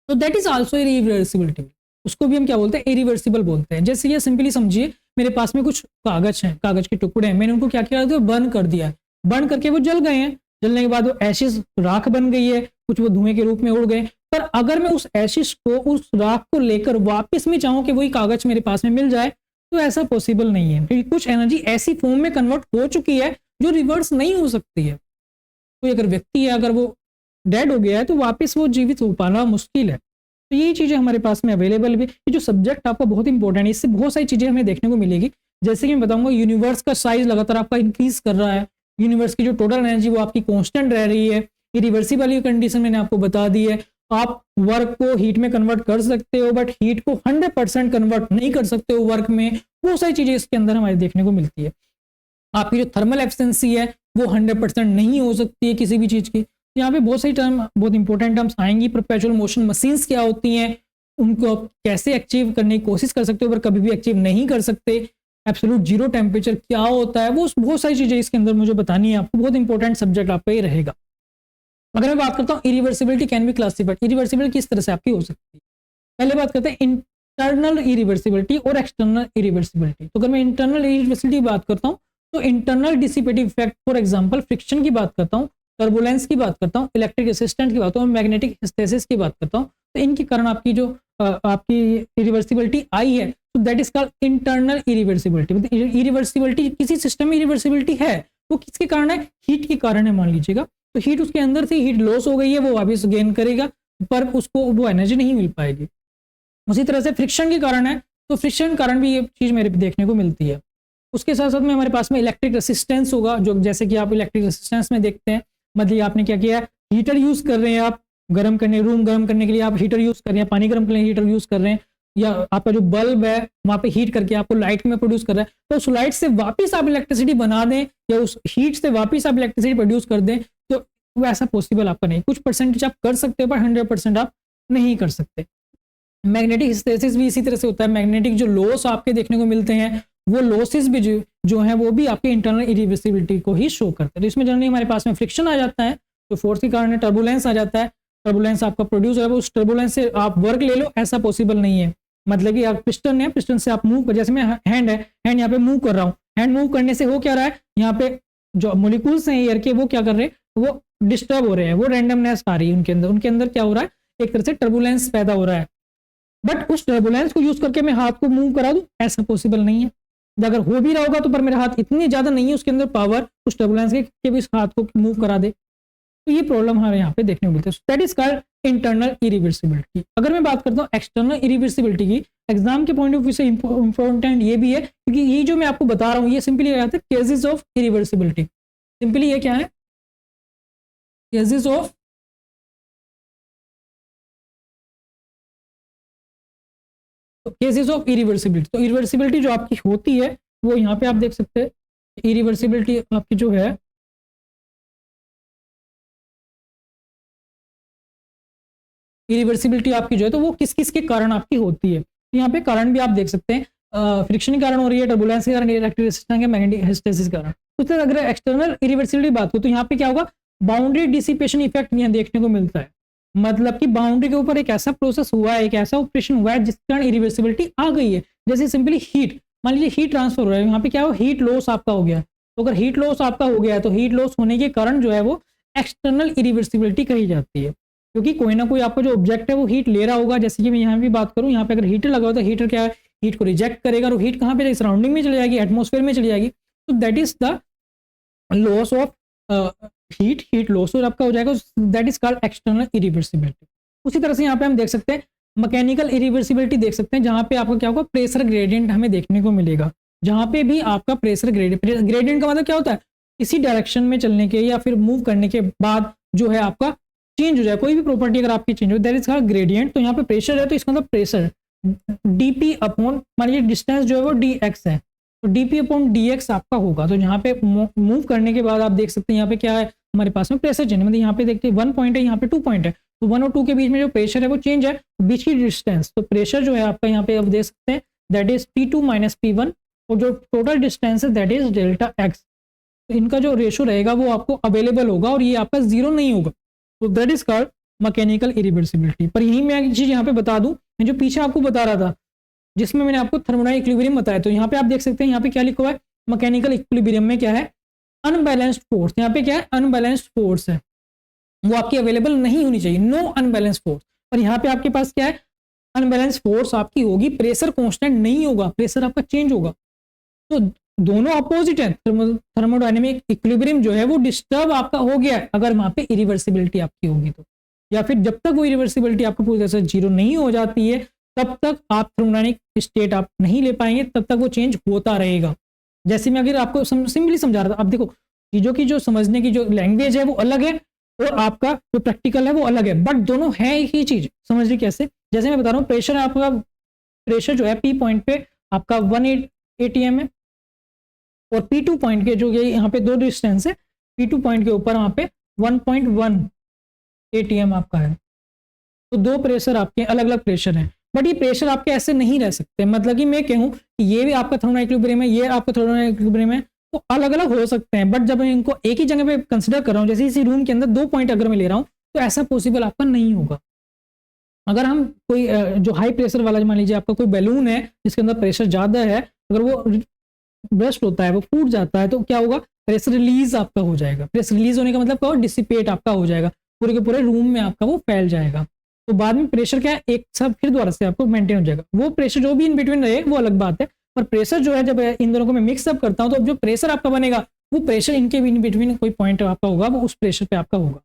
तो दैट इज आल्सो इरिवर्सिबिलिटी, उसको भी हम क्या बोलते हैं? इरिवर्सिबल बोलते हैं। जैसे ये सिंपली समझिए, मेरे पास में कुछ कागज हैं, कागज के टुकड़े हैं, मैंने उनको क्या किया? बर्न कर दिया, बर्न करके वो जल गए हैं, जलने के बाद वो एशिस राख बन गई है, कुछ वो धुएं के रूप में उड़ गए। पर अगर मैं उस एशिस को, उस राख को लेकर वापस में चाहूं कि वही कागज मेरे पास में मिल जाए, तो ऐसा पॉसिबल नहीं है, क्योंकि कुछ एनर्जी ऐसी फॉर्म में कन्वर्ट हो चुकी है जो रिवर्स नहीं हो सकती है। कोई अगर व्यक्ति है, अगर वो डेड हो गया है, तो वापस वो जीवित हो पाना मुश्किल है। तो यही चीजें हमारे पास में अवेलेबल भी। ये जो सब्जेक्ट आपका बहुत इंपॉर्टेंट है, इससे बहुत सारी चीजें हमें देखने को मिलेगी। जैसे कि मैं बताऊंगा, यूनिवर्स का साइज लगातार आपका इंक्रीज कर रहा है, यूनिवर्स की जो टोटल एनर्जी वो आपकी कांस्टेंट रह रही है, इरिवर्सिबल कंडीशन मैंने आपको बता दी है। आप वर्क को हीट में कन्वर्ट कर सकते हो, बट हीट को 100% कन्वर्ट नहीं कर सकते हो वर्क में। बहुत सारी चीजें इसके अंदर हमारे देखने को मिलती है। आपकी जो थर्मल एफिशिएंसी है वो 100% नहीं हो सकती है किसी भी चीज की। यहाँ पे बहुत सारी टर्म, बहुत इंपॉर्टेंट टर्म्स आएंगी। परपेचुअल मोशन मशीन्स क्या होती हैं, उनको आप कैसे अचीव करने की कोशिश कर सकते हो, पर कभी भी अचीव नहीं कर सकते। एब्सोल्यूट जीरो टेम्परेचर क्या होता है, वो बहुत सारी चीजें इसके अंदर मुझे बतानी है आपको। बहुत इंपॉर्टेंट सब्जेक्ट आपका ये रहेगा। अगर मैं बात करता हूँ irreversibility can be classified, irreversibility किस तरह से आपकी हो सकती है। पहले बात करते हैं इंटरनल इरिवर्सिबिलिटी और एक्सटर्नल इरिवर्सिबिलिटी। तो अगर मैं इंटरनल इरिवर्सिबिलिटी की बात करता हूँ, तो internal dissipative effect, for example friction की बात करता हूँ, टर्बुलेंस की बात करता हूँ, इलेक्ट्रिक रेसिस्टेंट की बात करता हूँ, मैग्नेटिक हिस्टेसिस की बात करता हूँ, तो इनके कारण आपकी जो आपकी इरिवर्सिबिलिटी आई है, तो that is called internal irreversibility. मतलब इरिवर्सिबिलिटी, किसी सिस्टम में इरिवर्सिबिलिटी है, वो किसके कारण है? हीट के कारण है। मान लीजिएगा तो हीट उसके अंदर थी, हीट लॉस हो गई है, वो वापस गेन करेगा, पर उसको वो एनर्जी नहीं मिल पाएगी। उसी तरह से फ्रिक्शन के कारण है, तो फ्रिक्शन के कारण भी ये चीज मेरे देखने को मिलती है। उसके साथ साथ में हमारे पास में इलेक्ट्रिक रेसिस्टेंस होगा, जो जैसे कि आप इलेक्ट्रिक रेसिस्टेंस में देखते हैं, मतलब आपने क्या किया, हीटर यूज कर रहे हैं आप गर्म करने, रूम गर्म करने के लिए आप हीटर यूज कर रहे हैं, पानी गर्म करने के लिए हीटर यूज कर रहे हैं, या आपका जो बल्ब है वहां पे हीट करके आपको लाइट में प्रोड्यूस कर रहा है, तो उस लाइट से वापस आप इलेक्ट्रिसिटी बना दें, या उस हीट से वापस आप इलेक्ट्रिसिटी प्रोड्यूस कर दें, तो वो ऐसा पॉसिबल आपका नहीं। कुछ परसेंटेज आप कर सकते हो, पर 100% आप नहीं कर सकते। मैग्नेटिक हिस्टेसिस भी इसी तरह से होता है। मैग्नेटिक जो लॉस आपके देखने को मिलते हैं, वो लॉसेस भी जो है वो भी आपके इंटरनल इरिवर्सिबिलिटी को ही शो करते हैं। तो इसमें जनरली हमारे पास में फ्रिक्शन आ जाता है, तो फोर्स के कारण टर्बुलेंस आ जाता है, टर्बुलेंस आपका प्रोड्यूस है, उस टर्बुलेंस से आप वर्क ले लो, ऐसा पॉसिबल नहीं है। मतलब कि आप पिस्टन है, पिस्टन से आप मूव, जैसे मैं हैंड है, हैंड यहाँ पे मूव कर रहा हूँ, हैंड मूव करने से हो क्या रहा है, यहाँ पे जो मोलिक्यूल्स हैं एयर के, वो क्या कर रहे हैं, वो डिस्टर्ब हो रहे हैं, वो रैंडमनेस आ रही है उनके अंदर क्या हो रहा है, एक तरह से टर्बुलेंस पैदा हो रहा है। बट उस टर्बुलेंस को यूज करके मैं हाथ को मूव करा दूं, ऐसा पॉसिबल नहीं है। अगर हो भी रहा होगा तो पर मेरा हाथ इतनी ज्यादा नहीं है उसके अंदर पावर उस टर्बुलेंस के भी इस हाथ को मूव करा दे। तो ये प्रॉब्लम हमारे यहाँ पे देखने को मिलती है। That is called internal irreversibility. अगर मैं बात करता हूँ एक्सटर्नल इरिवर्सिबिलिटी की, एग्जाम के पॉइंट ऑफ व्यू से इंपॉर्टेंट ये भी है, क्योंकि ये जो मैं आपको बता रहा हूँ ये सिंपली क्या है, केसेस ऑफ इरिवर्सिबिलिटी। सिंपली ये क्या है, केसेस ऑफ इरिवर्सिबिलिटी। तो इरिवर्सिबिलिटी जो आपकी होती है वो यहाँ पे आप देख सकते हैं, इरिवर्सिबिलिटी आपकी जो है इरिवर्सिबिलिटी आपकी जो है तो वो किस किस के कारण आपकी होती है। तो यहाँ पे कारण भी आप देख सकते हैं, फ्रिक्शन के कारण हो रही है, टर्बुलेंस के कारण, इलेक्ट्रिक रेजिस्टेंस के, मैग्नेटिक हिस्टेरिसिस के कारण। तो अगर एक्सटर्नल इरिवर्सिबिलिटी बात हो तो यहाँ पे क्या होगा, बाउंड्री डिसिपेशन इफेक्ट यहाँ देखने को मिलता है। मतलब कि बाउंड्री के ऊपर एक ऐसा प्रोसेस हुआ है, एक ऐसा ऑपरेशन हुआ है जिसके कारण इरिवर्सिबिलिटी आ गई है। जैसे सिंपली हीट, मान लीजिए हीट ट्रांसफर हो रहा है, यहाँ पे क्या हो, हीट लॉस आपका हो गया। तो अगर हीट लॉस आपका हो गया तो हीट लॉस होने के कारण जो है वो एक्सटर्नल इरिवर्सिबिलिटी कही जाती है, क्योंकि कोई ना कोई आपका जो ऑब्जेक्ट है वो हीट ले रहा होगा। जैसे कि मैं यहाँ भी बात करूँ, यहाँ पे अगर हीटर लगा हो तो हीटर क्या है, हीट को रिजेक्ट करेगा और हीट कहाँ पे जाएगी, सराउंडिंग में चली जाएगी, एटमोस्फेयर में चली जाएगी। तो that is the loss of heat loss और आपका हो जाएगा, that is called external irreversibility. उसी तरह से यहाँ पे हम देख सकते हैं मैकेनिकल इरिवर्सिबिलिटी देख सकते हैं, जहाँ पे आपको क्या होगा, प्रेशर ग्रेडियंट हमें देखने को मिलेगा। जहाँ पे भी आपका प्रेशर ग्रेडियंट का मतलब क्या होता है, इसी डायरेक्शन में चलने के या फिर मूव करने के बाद जो है आपका चेंज हो जाए, कोई भी प्रॉपर्टी अगर आपकी चेंज हो, दैट इज कॉल्ड ग्रेडियंट। तो यहाँ पे प्रेशर है तो इसका मतलब प्रेशर डीपी अपॉन, मान लीजिए डिस्टेंस जो है वो dx है, तो dp अपॉन dx आपका होगा। तो यहाँ पे मूव करने के बाद आप देख सकते हैं यहाँ पे क्या है हमारे पास में, प्रेशर चेंज। मतलब यहाँ पे देखते हैं 1 पॉइंट है, यहाँ पे 2 पॉइंट है, तो 1 और 2 के बीच में जो प्रेशर है वो चेंज है, बीच की डिस्टेंस। तो प्रेशर जो है आपका यहाँ पे आप देख सकते हैं that is P2 minus P1, और जो टोटल डिस्टेंस है दैट इज डेल्टा x। तो इनका जो रेशो रहेगा वो आपको अवेलेबल होगा और ये आपका जीरो नहीं होगा। तो that is called mechanical irreversibility. पर यही मैं एक चीज यहाँ पे बता दूं, मैं जो पीछे आपको बता रहा था जिसमें मैंने आपको थर्मोडायनामिक इक्विलिब्रियम बताया, तो यहाँ पे आप देख सकते हैं यहाँ पे क्या लिखा हुआ है, मैकेनिकल इक्विलिब्रियम में क्या है, अनबैलेंस्ड फोर्स। यहाँ पे क्या है, अनबैलेंस्ड फोर्स है, वो आपकी अवेलेबल नहीं होनी चाहिए, नो अनबैलेंस्ड फोर्स। और यहाँ पे आपके पास क्या है, अनबैलेंस्ड फोर्स आपकी होगी, प्रेशर कांस्टेंट नहीं होगा, प्रेशर आपका चेंज होगा। तो दोनों अपोजिट है, थर्मोडायनेमिक इक्विलिब्रियम जो है वो डिस्टर्ब आपका हो गया है अगर वहां पे इरिवर्सिबिलिटी आपकी होगी तो, या फिर जब तक वो इरिवर्सिबिलिटी आपको पूरी तरह से जीरो नहीं हो जाती है तब तक आप थर्मोडायनेमिक स्टेट आप नहीं ले पाएंगे, तब तक वो चेंज होता रहेगा। जैसे मैं अगर आपको सिंपली समझा रहा था, अब देखो चीजों की जो समझने की जो लैंग्वेज है वो अलग है और आपका जो प्रैक्टिकल है वो अलग है, बट दोनों है एक ही चीज। समझिए कैसे, जैसे मैं बता रहा हूँ प्रेशर आपका, प्रेशर जो है पी पॉइंट पे आपका 1 atm है, और P2 पॉइंट के जो ये यहाँ पे दो डिस्टेंस है, P2 पॉइंट के ऊपर वहां पे 1.1 atm आपका है। तो दो प्रेशर आपके अलग अलग प्रेशर हैं, बट ये प्रेशर आपके ऐसे नहीं रह सकते। मतलब कि मैं कहूँ कि ये भी आपका थर्मोडायनामिक इक्विलिब्रियम है, ये आपका थर्मोडायनामिक इक्विलिब्रियम है, तो अलग अलग हो सकते हैं, बट जब मैं इनको एक ही जगह पे कंसिडर कर रहा हूँ, जैसे इसी रूम के अंदर 2 पॉइंट अगर मैं ले रहा हूँ तो ऐसा पॉसिबल आपका नहीं होगा। अगर हम कोई जो हाई प्रेशर वाला, मान लीजिए आपका कोई बैलून है जिसके अंदर प्रेशर ज्यादा है, अगर वो ब्रस्ट होता है, वो फूट जाता है, तो क्या होगा, प्रेशर रिलीज आपका हो जाएगा। प्रेशर रिलीज होने का मतलब क्या होगा, डिसिपेट आपका हो जाएगा, पूरे के पूरे रूम में आपका वो फैल जाएगा। तो बाद में प्रेशर क्या है, एक सब फिर दोबारा से आपको मेंटेन हो जाएगा। वो प्रेशर जो भी इन बिटवीन रहे वो अलग बात है, पर प्रेशर जो है जब इन दोनों को मैं मिक्सअप करता हूँ तो जो प्रेशर आपका बनेगा वो प्रेशर इनके इन बिटवीन कोई पॉइंट आपका होगा वो उस प्रेशर पे आपका होगा।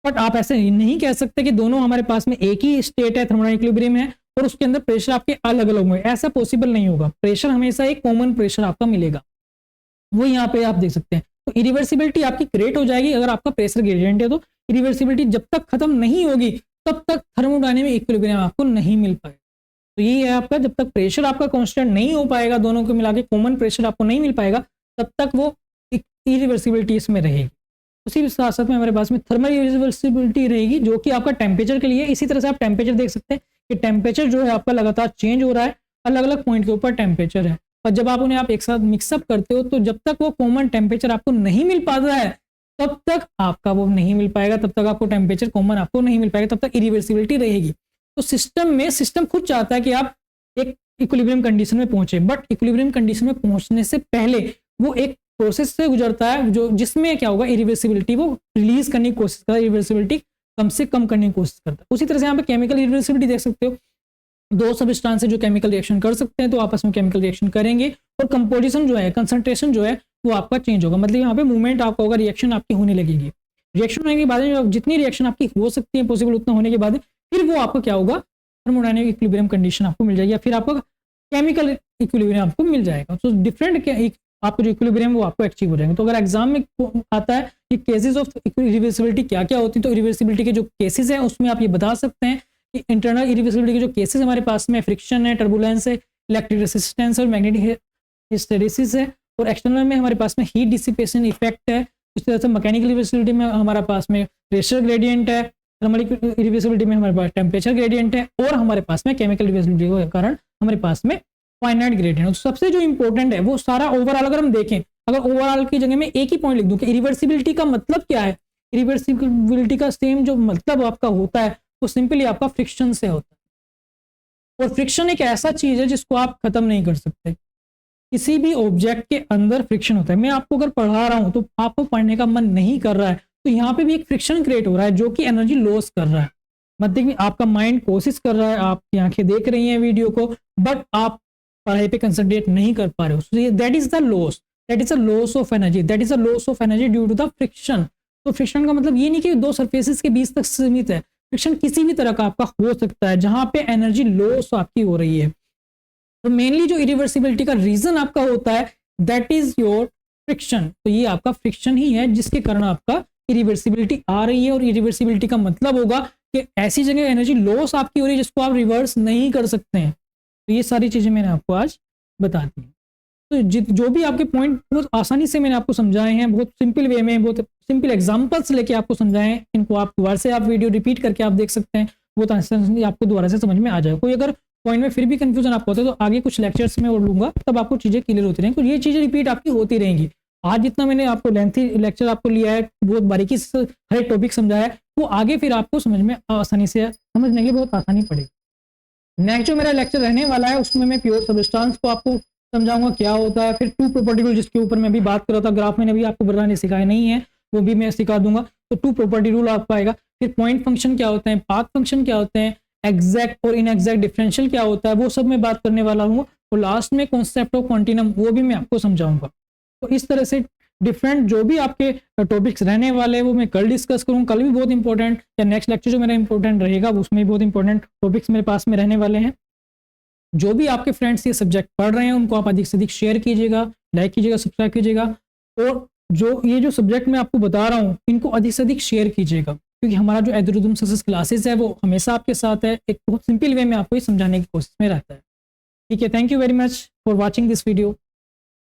बट आप ऐसे नहीं कह सकते कि दोनों हमारे पास में एक ही स्टेट है, थर्मोडायनामिक इक्विलिब्रियम है, और उसके अंदर प्रेशर आपके अलग अलग होंगे, ऐसा पॉसिबल नहीं होगा। प्रेशर हमेशा एक कॉमन प्रेशर आपका मिलेगा, वो यहाँ पे आप देख सकते हैं। तो इरिवर्सिबिलिटी आपकी क्रिएट हो जाएगी अगर आपका प्रेशर ग्रेडियंट है, तो इरिवर्सिबिलिटी जब तक खत्म नहीं होगी तब तक थर्मोडायनेमिक इक्विलिब्रियम आपको नहीं मिल पाएगा। तो ये है आपका, जब तक प्रेशर आपका कांस्टेंट नहीं हो पाएगा, दोनों को मिला के कॉमन प्रेशर आपको नहीं मिल पाएगा, तब तक वो इरिवर्सिबिलिटी इसमें रहेगी। उसी साथ साथ में हमारे पास में थर्मल इरिवर्सिबिलिटी रहेगी, जो कि आपका टेम्परेचर के लिए। इसी तरह से आप टेम्परेचर देख सकते हैं कि टेम्परेचर जो है आपका लगातार चेंज हो रहा है, अलग अलग पॉइंट के ऊपर टेम्परेचर है, और जब आप उन्हें आप एक साथ मिक्सअप करते हो तो जब तक वो कॉमन टेम्परेचर आपको नहीं मिल पाता है तब तक आपका वो नहीं मिल पाएगा, तब तक आपको टेम्परेचर कॉमन आपको नहीं मिल पाएगा, तब तक इरिवर्सिबिलिटी रहेगी। तो सिस्टम खुद चाहता है कि आप एक इक्विलिब्रियम कंडीशन में पहुंचे, बट इक्विलिब्रियम कंडीशन में पहुंचने से पहले वो एक प्रोसेस से गुजरता है जो जिसमें क्या होगा, इरिवर्सिबिलिटी वो रिलीज करने की कोशिश करता है, इरिवर्सिबिलिटी कम से कम करने की कोशिश करता है। उसी तरह से यहाँ पे केमिकल इरिवर्सिबिलिटी देख सकते हो, दो सब्सटेंस जो केमिकल रिएक्शन कर सकते हैं तो आपस में केमिकल रिएक्शन करेंगे, और कंपोजिशन जो है, कंसंट्रेशन जो है वो आपका चेंज होगा। मतलब यहाँ पे मूवमेंट आपका होगा, रिएक्शन आपकी होने लगेगी। रिएक्शन होने के बाद जितनी रिएक्शन आपकी हो सकती है पॉसिबल उतना होने के बाद फिर वो आपको क्या होगा, थर्मोडायनेमिक इक्विलिब्रियम कंडीशन आपको मिल जाएगी, या फिर आपको केमिकल इक्विलिब्रियम आपको मिल जाएगा। तो डिफरेंट आपको जो इक्विलिब्रियम वो आपको अचीव हो जाएंगे। तो अगर एग्जाम में आता है कि केसेस ऑफ इरिवर्सिबिलिटी क्या क्या होती है, तो इरिवर्सिबिलिटी के जो केसेस हैं उसमें आप ये बता सकते हैं कि इंटरनल इरिवर्सिबिलिटी के जो केसेस हमारे पास में फ्रिक्शन है, टर्बुलेंस है, इलेक्ट्रिक रेसिस्टेंस और मैग्नेटिक हिस्टेरेसिस है, और एक्सटर्नल में हमारे पास में हीट डिसिपेशन इफेक्ट है। इस तरह से मैकेनिकल इरिवर्सिबिलिटी में हमारे पास में प्रेशर ग्रेडियंट है, थर्मल इरिवर्सिबिलिटी में हमारे पास टेम्परेचर ग्रेडियंट है, और हमारे पास में केमिकल इरिवर्सिबिलिटी के कारण हमारे पास में फाइनाइट ग्रेडियंट। तो सबसे जो इंपॉर्टेंट है वो सारा ओवरऑल अगर हम देखें, अगर ओवरऑल की जगह में एक ही पॉइंट लिख दूं कि इरिवर्सिबिलिटी का मतलब क्या है, इरिवर्सिबिलिटी का सेम जो मतलब आपका होता है वो सिंपली आपका फ्रिक्शन से होता है। और फ्रिक्शन एक ऐसा चीज है जिसको आप खत्म नहीं कर सकते। किसी भी ऑब्जेक्ट के अंदर फ्रिक्शन होता है। मैं आपको अगर पढ़ा रहा हूं तो आपको पढ़ने का मन नहीं कर रहा है, तो यहाँ पे भी एक फ्रिक्शन क्रिएट हो रहा है जो कि एनर्जी लॉस कर रहा है। मतलब कि आपका माइंड कोशिश कर रहा है, आपकी आंखें देख रही हैं वीडियो को, बट आप पढ़ाई पे कंसंट्रेट नहीं कर पा रहे हो। That is the loss, that is a loss of energy, that is a loss of energy due to the friction. तो फ्रिक्शन का मतलब ये नहीं कि दो सरफेसेस के बीच तक सीमित है, फ्रिक्शन किसी भी तरह का आपका हो सकता है जहां पे एनर्जी लॉस आपकी हो रही है। तो मेनली जो इरिवर्सिबिलिटी का रीजन आपका होता है दैट इज योर फ्रिक्शन। तो ये आपका फ्रिक्शन ही है जिसके कारण आपका इरिवर्सिबिलिटी आ रही है। और इरिवर्सिबिलिटी का मतलब होगा कि ऐसी जगह एनर्जी लॉस आपकी हो रही है जिसको आप रिवर्स नहीं कर सकते हैं। तो ये सारी चीजें मैंने आपको आज बता दी। तो जो भी आपके पॉइंट बहुत आसानी से मैंने आपको समझाए हैं, बहुत सिंपल वे में, बहुत सिंपल एग्जांपल्स लेके आपको समझाए हैं, इनको आप दोबारा से आप वीडियो रिपीट करके आप देख सकते हैं, बहुत आसानी आपको दोबारा से समझ में आ जाएगा। कोई अगर पॉइंट में फिर भी कंफ्यूजन आपको होता है तो आगे कुछ लेक्चर्स में और लूंगा, तब आपको चीजें क्लियर होती रहेंगी। तो ये चीजें रिपीट आपकी होती रहेंगी। आज जितना मैंने आपको लेंथी लेक्चर आपको लिया है, बहुत बारीकी से हर एक टॉपिक समझाया है, वो आगे फिर आपको समझ में आसानी से समझने की बहुत आसानी पड़ेगी। नेक्स्ट जो मेरा लेक्चर रहने वाला है उसमें मैं प्योर सबस्टेंस को आपको समझाऊंगा क्या होता है। फिर टू प्रॉपर्टी रूल जिसके ऊपर मैं भी बात कर रहा था, ग्राफ मैंने भी आपको बताने सिखाया नहीं है, वो भी मैं सिखा दूंगा। तो टू प्रॉपर्टी रूल आपको आएगा। फिर पॉइंट फंक्शन क्या होते हैं, पाथ फंक्शन क्या होते हैं, एग्जैक्ट और इनएग्जैक्ट डिफरेंशियल क्या होता है, वो सब मैं बात करने वाला हूँ। और लास्ट में कॉन्सेप्ट ऑफ क्वांटिनम वो भी मैं आपको समझाऊंगा। तो इस तरह से डिफरेंट जो भी आपके टॉपिक्स रहने वाले हैं वो मैं कल डिस्कस करूँ। कल भी बहुत इंपॉर्टेंट, या नेक्स्ट लेक्चर जो मेरा इंपॉर्टेंट रहेगा उसमें भी बहुत इंपॉर्टेंट टॉपिक्स मेरे पास में रहने वाले हैं। जो भी आपके फ्रेंड्स ये सब्जेक्ट पढ़ रहे हैं उनको आप अधिक से अधिक शेयर कीजिएगा, लाइक कीजिएगा, सब्सक्राइब कीजिएगा। और ये जो सब्जेक्ट मैं आपको बता रहा हूँ इनको अधिक से अधिक शेयर कीजिएगा, क्योंकि हमारा जो एल्गोरिथम सक्सेस क्लासेस है वो हमेशा आपके साथ है, एक बहुत सिंपल वे में आपको ये समझाने की कोशिश में रहता है। ठीक है, thank you very much for watching this video.